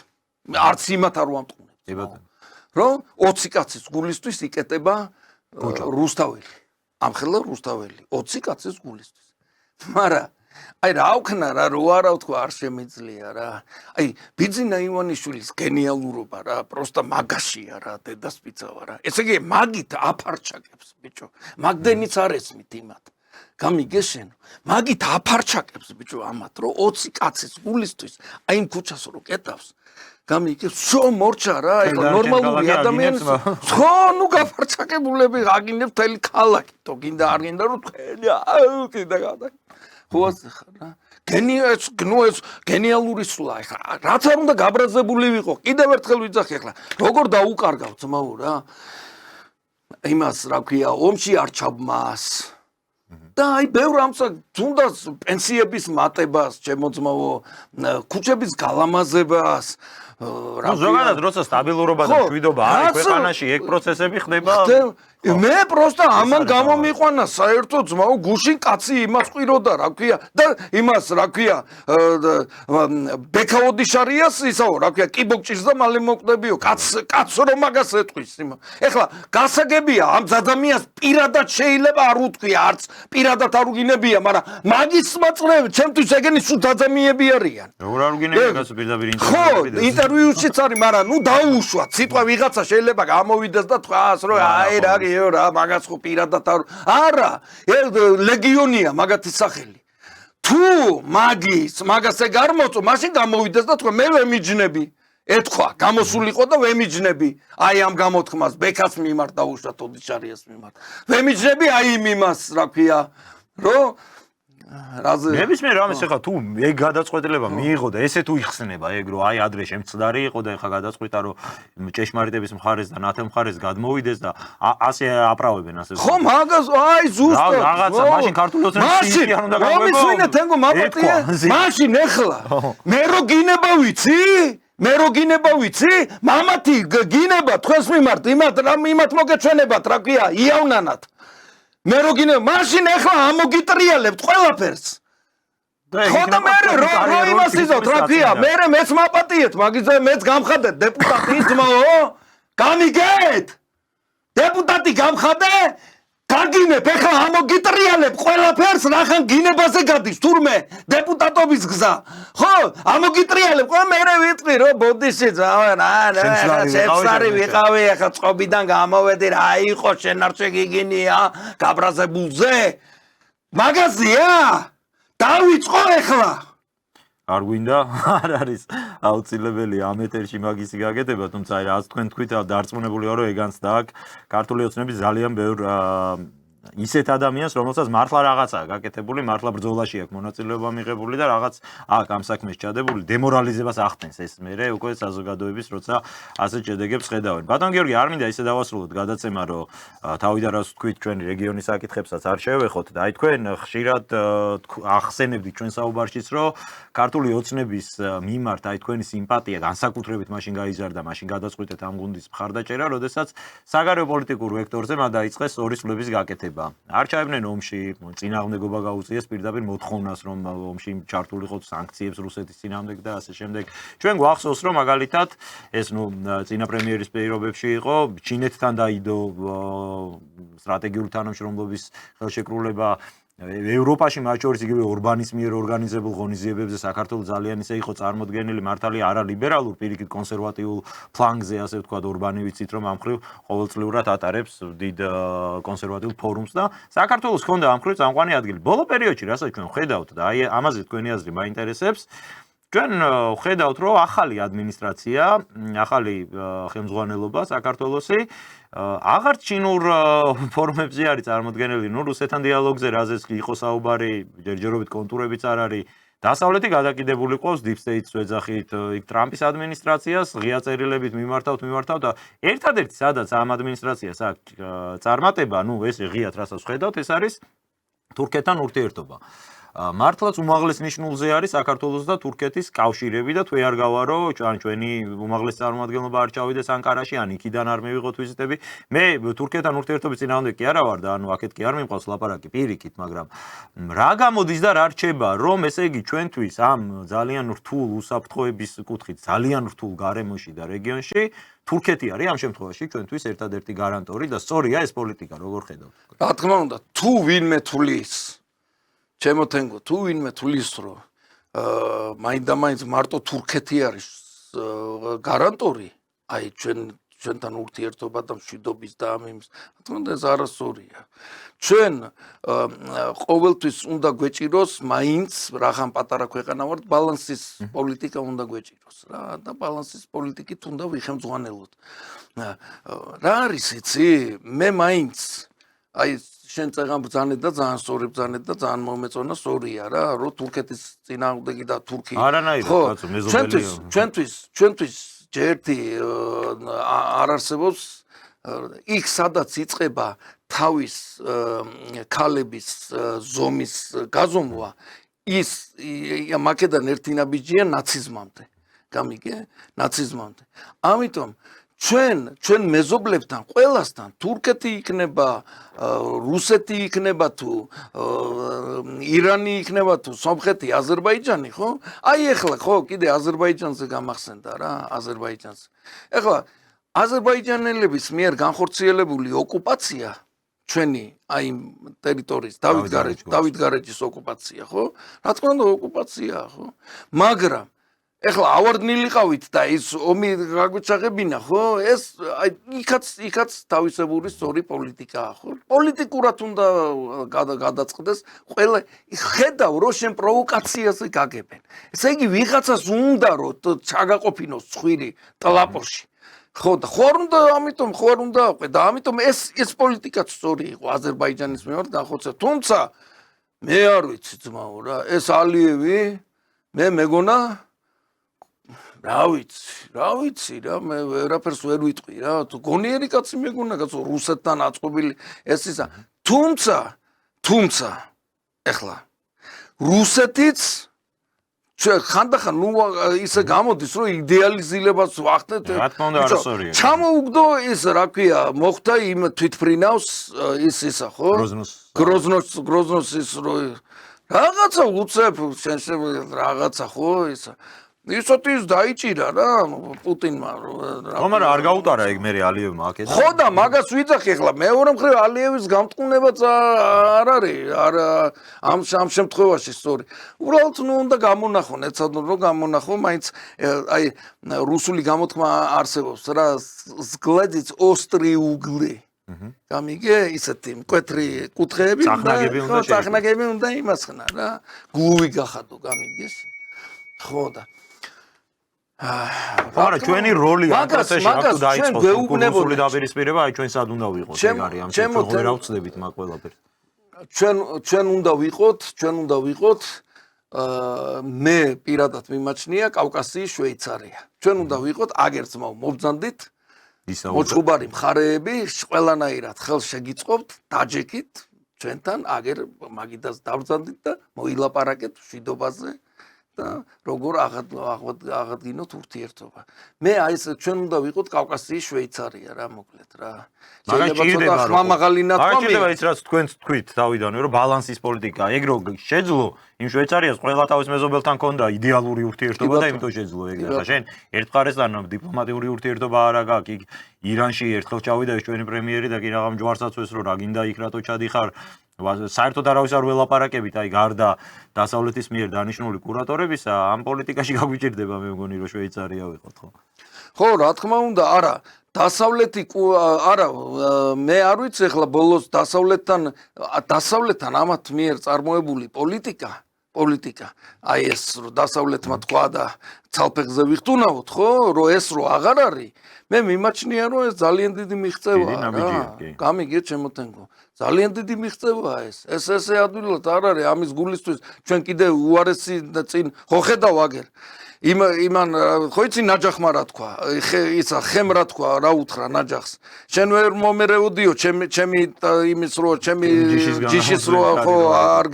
[SPEAKER 2] არც იმათ არ ვამტყუნებს რომ 20 კაცის გულისთვის იკეტება რუსთაველი ამხელა რუსთაველი 20 კაცის გულისთვის მაგრამ აი რა ვქნა რა რო არა ვთქვა არ შემიძლია რა აი ბიძინა ივანიშვილის გენიალურობა რა პროსტა მაგაშია რა დედასპიცავა რა ესე იგი მაგით აფარჩაკებს ბიჭო მაგდენიც არ ესმით იმათ გამიგეშენ მაგით აფარჩაკებს ბიჭო ამათ რომ 20 კაცის გულისთვის აი იმ ქუჩას რო კეტავს გამიგებს შო მორჩა რა ეხლა ნორმალური ადამიანის ხო ნუ გაფარჩაკებულები აგინებს თელი ქალაქი თო გინდა არ გინდა რომ თქვენი კიდე გადა ხოაც ხარ რა გენიალური სულა ეხლა რაც არ უნდა გაბრაზებული ვიყო კიდევ ერთხელ ვიძახი ეხლა როგორ დაუკარგავ ძმაო რა იმას რა ქვია ომში არ ჩაბმას და აი ბევრ ამსა თუნდაც პენსიების მატებას ჩემოძმაო ქუჩების გალამაზებას
[SPEAKER 1] რა ზოგადად როცა სტაბილურობა და მშვიდობა არის ქვეყანაში ეგ პროცესები ხდება
[SPEAKER 2] მე პროსტა ამან გამომიყვანა საერთოდ ძმაო გუშინ კაცი იმას ყვიროდა რა ქვია და იმას რა ქვია ბექაოდიშარიას ისაო რა ქვია კიბოჭის და მალე მოკვდებიო კაც რომ მაგას ეტყვის ეხლა გასაგებია ამ ზადამიას პირადად შეიძლება არ უთქვია არც პირადად არ უგინებია მაგრამ მაგის მაწყრევ ჩემთვის ეგენი სულ დადამიები არიან
[SPEAKER 1] როგორ არ უგინებია გასო პირდაპირ
[SPEAKER 2] ინტერვიუში ხო ინტერვიუშიც არის მაგრამ ნუ დაუუშვა სიტყვა ვიღაცა შეიძლება გამოვიდეს და თქვას რომ აი რა რა მაგას ხო პირადად არა ლეგიონია მაგათი სახელი თუ მაგას ეგ არ მოწო მაშინ გამოვიდეს და თქვა მე ვემიჯნები ეთქვა გამოსულიყო და ვემიჯნები აი ამ გამოთქმას ბექას მიმართ დაუშვა თოდიშარიას მიმართ ვემიჯნები აი იმას რა ქვია რომ რაზე
[SPEAKER 1] ნებისმიერ რამეს ეხლა თუ ეგ გადაწყვეტილება მიიღო და ესე თუ იხსნება ეგ რომ აი ადრე შემცდარი იყო და ეხლა გადაწყვიტა რომ ჭეშმარიტების მხარეს და ნათელ მხარეს გადმოვიდეს და ასე აპრავებენ ასე
[SPEAKER 2] ხო მაგას აი ზუსტად
[SPEAKER 1] რაღაცა მაშინ ქართული ოცნების არ უნდა
[SPEAKER 2] გამოვიდე თენგო მაპატია მაშინ ეხლა მე რო გინება ვიცი მამათი გინება თქვენს მიმართ იმათ მოგეჩვენებათ რა ქვია იავნანად მე რო გინე მაშინ ეხლა ამოგიტრიალებთ ყველაფერს ხო და მე რო იმას იზოთ რა ქვია მე მეც მაპატიეთ მაგიზე მეც გამხადეთ დეპუტატი ძმაო გამიგეთ დეპუტატი გამხადე გაგინებ ეხლა ამოგიტრიალებ ყველაფერს რახან გინებაზე გადის თურმე დეპუტატობის გზა ხო ამოგიტრიალებ ყველა მე ვიტყვი რომ ბოდიში ძავა რა შეფსარი ვიყავი ეხლა წყობიდან გამოვედი რა იყო შენ არ შეგიგინია გაბრაზებულზე მაგაზია დავიწყო ეხლა
[SPEAKER 1] არ გვინდა არ არის აუცილებელი ამ ეთერში მაგისი გაკეთება თუმცა აი რაც თქვენ თქვით დარწმუნებული ვარ რომ ეგანც დააქვს ქართული ოცნების ძალიან ბევრ ისეთ ადამიანს რომელსაც მართლა რაღაცაა გაკეთებული მართლა ბრძოლაში აქვს მონაწილეობა მიღებული და რაღაც აქ ამ საქმეს ჩადებული დემორალიზებას ახდენს ეს მერე უკვე საზოგადოების როცა ასე შედეგებს ხედავენ ბატონ გიორგი არ მინდა ისე დავასრულოთ გადაცემა რომ თავიდან რას თქვით ჩვენი რეგიონის საკითხებსაც არ შევეხოთ და აი თქვენ ხშირად ახსენებდით ჩვენ საუბარშიც რომ ქართული ოცნების მიმართ აი თქვენი სიმპათია განსაკუთრებით მაშინ გაიზარდა მაშინ გადაწყვიტეთ ამ გუნდის მხარდაჭერა როდესაც საგარეო პოლიტიკურ ვექტორზე მან დაიწყეს ორი სულების გაკეთება არ ჩაებნენ ომში წინააღმდეგობა გაუწიეს პირდაპირ მოთხოვნას რომ ომში ჩართულიყო სანქციებს რუსეთის წინააღმდეგ და ასე შემდეგ ჩვენ გვახსოვს რომ მაგალითად ეს ნუ წინა პრემიერის პირობებში იყო ჩინეთთან დაიდო სტრატეგიული თანამშრომლობის ხელშეკრულება ევროპაში მათ შორის იგივე ორბანის მიერ ორგანიზებულ ღონისძიებებზე საქართველოს ძალიან ისე იყო წარმოდგენილი მართალი არალიბერალურ პირიქით კონსერვატიულ ფლანგზე, ასე ვთქვათ, ორბანი ვიცით რომ ამ მხრივ ყოველწლიურად ატარებს დიდ კონსერვატიულ ფორუმს და საქართველოს ჰქონდა ამ მხრივ წამყვანი ადგილი. ბოლო პერიოდში, რასაც ჩვენ ხედავთ და აი ამაზე თქვენი აზრი მაინტერესებს, ჩვენ ხედავთ, რომ ახალი ადმინისტრაცია, ახალი ხელმძღვანელობა საქართველოსი აღარ ჩინურ ფორმებზე არის წარმოდგენილი, ნუ რუსეთთან დიალოგზე რაზეც იყო საუბარი, ჯერჯერობით კონტურებიც არ არის. დასავლეთი გადაკიდებული ყავს Deep State-ს ვეძახით, იქ ტრამპის ადმინისტრაციას ღია წერილებით მიმართავთ და ერთადერთი სადაც ამ ადმინისტრაციას აქვს წარმატება, ნუ ეს ღიად რასაც ხედავთ, ეს არის თურქეთთან ურთიერთობა. მართლაც უმაღლეს ნიშნულზე არის საქართველოს და თურქეთის კავშირები და თუ არ გავარო, ჩვენი უმაღლეს წარმომადგენლობა არ ჩავიდეს ანკარაში, ან იქიდან არ მივიღოთ ვიზიტები. მე თურქეთთან ურთიერთობის წინააღმდეგ კი არა ვარ და ანუ აქეთ კი არ მიმყავს ლაპარაკი პირიქით, მაგრამ რა გამოდის და რა რჩება, რომ ესე იგი ჩვენთვის ამ ძალიან რთულ უსაფრთხოების კუთხით, ძალიან რთულ გარემოში და რეგიონში თურქეთი არის ამ შემთხვევაში ჩვენთვის ერთადერთი გარანტორი და სწორია ეს პოლიტიკა, როგორ ხედავთ?
[SPEAKER 2] რა თქმა უნდა, თუ ვინმე თulis ჩემო თენგო, თუ ვინმე თulis რომ მაინდა-მაინც მარტო თურქეთი არის გარანტორი, აი ჩვენთან ურთიერთობა და მშვიდობის და ამ იმის, რა თქმა უნდა ეს არასწორია. ჩვენ ყოველთვის უნდა გვეჭიროს მაინც რახან პატარა ქვეყანა ვართ, ბალანსის პოლიტიკა უნდა გვეჭიროს რა და ბალანსის პოლიტიკით უნდა ვიხელმძღვანელოთ. რა არის იცი? მე მაინც აი შენ წეგან ბრძანეთ და ძალიან სწორი ბრძანეთ და ძალიან მომეწონა სწორია რა, რომ თურქეთის წინააღმდეგი და თურქი.
[SPEAKER 1] არანაირად, კაცო, მეზობელია.
[SPEAKER 2] ჩვენთვის ჯერთი არ არსებობს იქ სადაც იწყება თავის ქალების ზომის გაზომვა, ის მაკედან ერთი ნაბიჯია ნაციზმამდე. გამიგე? ნაციზმამდე. ამიტომ ჩვენ მეზობლებთან ყველასთან თურქეთი იქნება, რუსეთი იქნება თუ ირანი იქნება თუ სომხეთი, აზერბაიჯანი, ხო? აი ეხლა ხო კიდე აზერბაიჯანზე გამახსენდა რა, აზერბაიჯანზე. ეხლა აზერბაიჯანელების მიერ განხორციელებული ოკუპაცია ჩვენი აი ტერიტორიის დავითგარეჯის ოკუპაცია, ხო? რა თქმა უნდა ოკუპაციაა, ხო? მაგრამ ეხლა ავარდნილიყავით და ის ომი გაგვიჩაღებინა, ხო? ეს აი იქაც თავისებური სწორი პოლიტიკაა, ხო? პოლიტიკურად უნდა გადაწყდეს, ყველა ხედავ რომ შენ პროვოკაციაზე გაგებენ. ესე იგი ვიღაცას უნდა რომ ჩაგაყოფინოს ცხვირი ტლაპოში. ხო და ხوار უნდა და ამიტომ ეს პოლიტიკაც სწორი იყო აზერბაიჯანის მიმართ განხორციელებული. თუმცა მე არ ვიცი ძმაო რა, ეს ალიევი მე მეგონა რა ვიცი რა, მე ვერაფერს ვერ ვიტყვი რა, თუ გონიერი კაცი მეგონა კაცო რუსეთთან აწყობილი ეს ისა. თუმცა ეხლა რუსეთიც ხანდახან ნუ ისე გამოდის რომ იდეალიზირებას ვახდეთ.
[SPEAKER 1] რა თქმა უნდა არასწორია.
[SPEAKER 2] ჩამოუგდო ის რა ქვია, მოხდა იმ თვითფრინავს ისა ხო? გროზნოს ის რო რაღაცა უცებ რაღაცა ხო ისა. ისოთის დაიჭირა რა პუტინმა
[SPEAKER 1] ხო, მაგრამ არ გაუტარა ეგ მე ალიევმა აქედან.
[SPEAKER 2] ხო და მაგას ვიძახი ახლა მეორე მხრივ ალიევის გამტყუნებაც არ არის ამ შემთხვევაში სწორი. უბრალოდ ნუ უნდა გამონახონ, ეცადონ რომ გამონახონ, მაინც აი რუსული გამოთქმა არსებობს რა, ზგლედიც ოსტრი უგლი. გამიგე ისეთი მკვეთრი კუთხეები და წახნაგები უნდა იმასხნა რა, გულვი გახადო გამიგეს. ხო და
[SPEAKER 1] არა ჩვენი როლი ამ პროცესში აქ დაიწყოს რუსული დაპირისპირება, აი ჩვენ სად უნდა ვიყოთ ეგ არის ამ შემთხვევაში ვერ ავწდებით მაგ ყველაფერს.
[SPEAKER 2] ჩვენ უნდა ვიყოთ მე პირადად მიმაჩნია კავკასიის შვეიცარია. ჩვენ უნდა ვიყოთ აგერ ძმაო მობძანდით მოწყუბარი მხარეები ყველანაირად ხელს შეგიწყობთ დაჯექით ჩვენთან აგერ მაგიდას დავბრძანდით და მოილაპარაკეთ მშვიდობაზე და როგორ აღადგინოთ ურთიერთობა. მე აი ეს ჩვენ უნდა ვიყოთ კავკასიის შვეიცარია რა მოკლედ რა.
[SPEAKER 1] შეიძლება
[SPEAKER 2] ხმამაღალი ნათქვამი.
[SPEAKER 1] შეიძლება ის რაც თქვენ თქვით თავიდანვე რომ ბალანსის პოლიტიკა, ეგ რო შეძლო იმ შვეიცარიას ყველა თავის მეზობელთან ქონდა იდეალური ურთიერთობა და იმიტომ შეძლო ეგ. ახლა შენ ერთ მხარესთან დიპლომატიური ურთიერთობა არა გაქვს, იქ ირანში ერთხელ ჩავიდა ეს ჩვენი პრემიერი და კი რაღაც ჯვარსაცვეს რომ რა გინდა იქ რატო ჩადიხარ. საერთოდ არავის არ ველაპარაკებით, აი გარდა დასავლეთის მიერ დანიშნული კურატორებისა, ამ პოლიტიკაში გაგვიჭირდება მე მგონი რომ შვეიცარია ვიყოთ, ხო?
[SPEAKER 2] ხო, რა თქმა უნდა, არა. დასავლეთი არა, მე არ ვიცი ახლა ბოლოს დასავლეთთან ამათ მიერ წარმოებული პოლიტიკა, აი ეს რომ დასავლეთმა თქვა და ცალფეხზე ვიხტუნავთ, ხო, რომ ეს რო აღარ არის, მე მიმაჩნია რომ ეს ძალიან დიდი მიღწევაა რა. გამიგეთ შემოთენგო. ძალიან დიდი მიღწევაა ეს. ეს ესე ადვილად არ არის ამის გულისთვის ჩვენ კიდე უარესი წინ ხო ხედავ აგერ. იმან ხო იცი ნაჯახმა რა თქვა, ისა ხემ რა თქვა, რა უთხრა ნაჯახს. შენ ვერ მომერეოდიო ჩემი იმის რო ჩემი ჯიშის რო ხო არ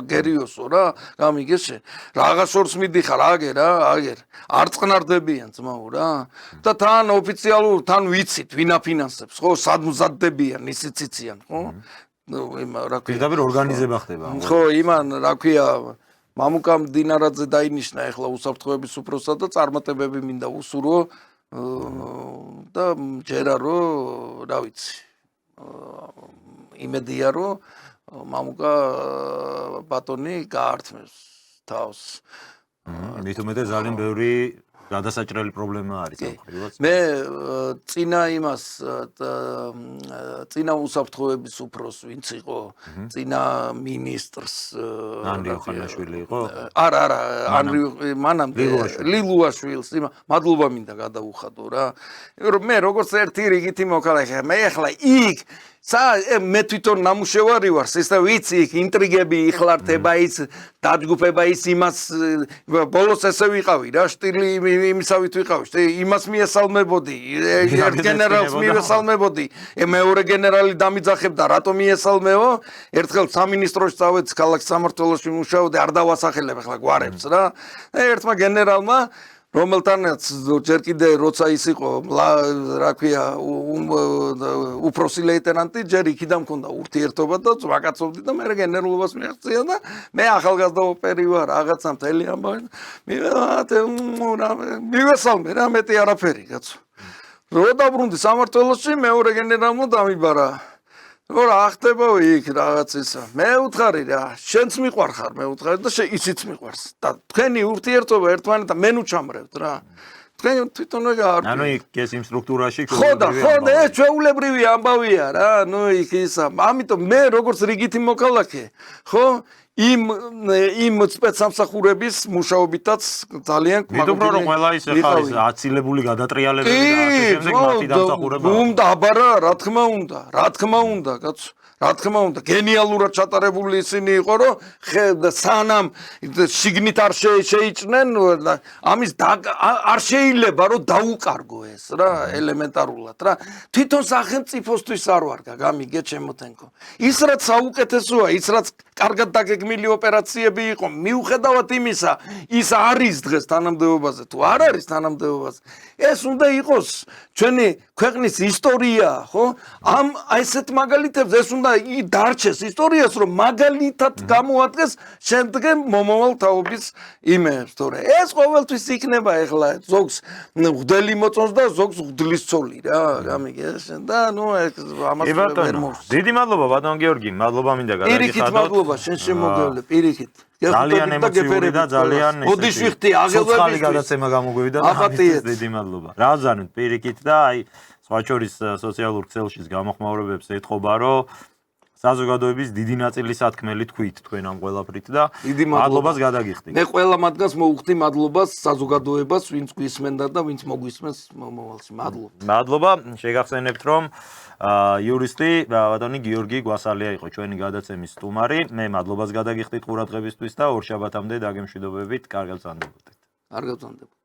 [SPEAKER 2] გერიოსო რა, გამიგეშე. რაღა შორს მიდიხარ აგერ არ წყნარდებიან ძმაო რა. და თან ოფიციალურ თან ვიცით ვინ აფინანსებს, ხო, სად მზადდებიან, ისიც იციან, ხო? ნუ რა ქვია.
[SPEAKER 1] პირდაპირ ორგანიზება ხდება.
[SPEAKER 2] ხო, იმან რა ქვია მამუკამ დინარაძე დაინიშნა ახლა უსაფრთხოების უფროსად და წარმატებები მინდა უსურო და ჯერა რომ რა ვიცი იმედია რომ მამუკა ბატონი გაართმევს თავს
[SPEAKER 1] მით უმეტეს ძალიან ბევრი გადასაჭრელი პრობლემა არის ამ ხრივაც.
[SPEAKER 2] მე წინა უსაფრთხოების უფროს ვინც იყო, წინა მინისტრს
[SPEAKER 1] ანრი ოხანაშვილი იყო?
[SPEAKER 2] არა, ანრი მანამდე ლილუაშვილს, მადლობა მინდა გადაუხადო რა. მე როგორც ერთი რიგითი მოქალაქე, მე ახლა იქ მე თვითონ ნამუშევარი ვარ, ის და ვიცი იქ ინტრიგები იხლართება, ის დაჯგუფება, ის იმას ბოლოს ესე ვიყავი რა, შტილი იმისავით ვიყავი, იმას მიესალმებოდი, ერთ გენერალს მიესალმებოდი, მეორე გენერალი დამიძახებდა, რატომ მიესალმეო? ერთხელ სამინისტროში წავედი, ქალაქ სამმართველოში მუშაობდი, არ დავასახელებ ახლა გვარებს რა. ერთმა გენერალმა რომელთანაც ჯერ კიდე როცა ის იყო რა ქვია უფროსი ლეიტენანტი ჯერ იქიდან მქონდა ურთიერთობა და ვაკაცობდი და მე გენერლობას მიაღწია და მე ახალგაზრდა ოპერი ვარ რაღაცა მთელი ამბავი მივესალმე რა მეტი არაფერი კაცო რო დაბრუნდი სამმართველოში მეორე გენერალმა დამიბარა რო რა ხდება იქ რაღაც ისა მე უთხარი რა შენც მიყვარხარ მე უთხარი და ისიც მიყვარს და თქვენი ურთიერთობა ერთმანეთთან მე ნუ ჩამრევთ რა თქვენ თვითონ არ
[SPEAKER 1] ანუ იქ ეს იმ სტრუქტურაში
[SPEAKER 2] ხო და ეს ჩვეულებრივი ამბავია რა ნუ იქ ისა ამიტომ მე როგორც რიგითი მოქალაქე ხო იმ სპეცსამსახურების მუშაობითაც ძალიან
[SPEAKER 1] მიდუქრო რომ ყველა ის ახლა ის აცილებული გადატრიალებები და ასე შემდეგ მათი დამსახურება
[SPEAKER 2] უნდა აბარა რა თქმა უნდა კაცო რა თქმა უნდა გენიალურად ჩატარებული ისინი იყო რომ სანამ შიგნით არ შეიჭნენ ამის არ შეიძლება რომ დაუკარგო ეს რა ელემენტარულად რა თვითონ სახელმწიფოსთვის არ ვარ გამიგე ჩემოთენკო ის რაც საუკეთესოა ის რაც კარგად დაგეგმილი ოპერაციები იყო მიუხედავად იმისა ის არის დღეს თანამდებობაზე თუ არ არის თანამდებობაზე ეს უნდა იყოს ჩვენი ქვეყნის ისტორია ხო ამ ესეთ მაგალითებს ეს უნდა დარჩეს ისტორიას რომ მაგალითად გამოადგეს შემდგომ მომავალ თაობის იმებს თორე ეს ყოველთვის იქნება ეხლა ზოგს მღვდელი მოწონს და ზოგს მღვდლის ცოლი რა გამიგეს და ნუ ამას ვერ მოვს
[SPEAKER 1] დიდი მადლობა ბატონ გიორგი მადლობა მინდა გადაგიხადოთ
[SPEAKER 2] პირიქით მადლობა შენ შემოგევლე პირიქით
[SPEAKER 1] ძალიან ემოციური და ძალიან
[SPEAKER 2] ოდიშვიხთი აღელვებისთვის
[SPEAKER 1] გადაცემა გამოგვივიდა და ამისთვის დიდი მადლობა რა ზანით პირიქით და აი სხვა შორის სოციალურ ქსელში გამოხმაურებებს ეთყობა რომ საზოგადოების დიდი ნაწილი სათქმელი თქვით თქვენ ამ ყველაფრით და მადლობას გადაგიხდით.
[SPEAKER 2] მე ყველა მათგანს მოვუხდი მადლობას საზოგადოებას, ვინც გვისმენდა და ვინც მოგვისმენს მომავალში. მადლობა.
[SPEAKER 1] მადლობა. შეგახსენებთ რომ იურისტი ბატონი გიორგი გვასალია იყო ჩვენი გადაცემის სტუმარი. მე მადლობას გადაგიხდით ყურადღებისთვის და ორ შაბათამდე დაგემშვიდობებით. კარგად ვწანდებოდეთ.
[SPEAKER 2] კარგად ვწანდებოდეთ.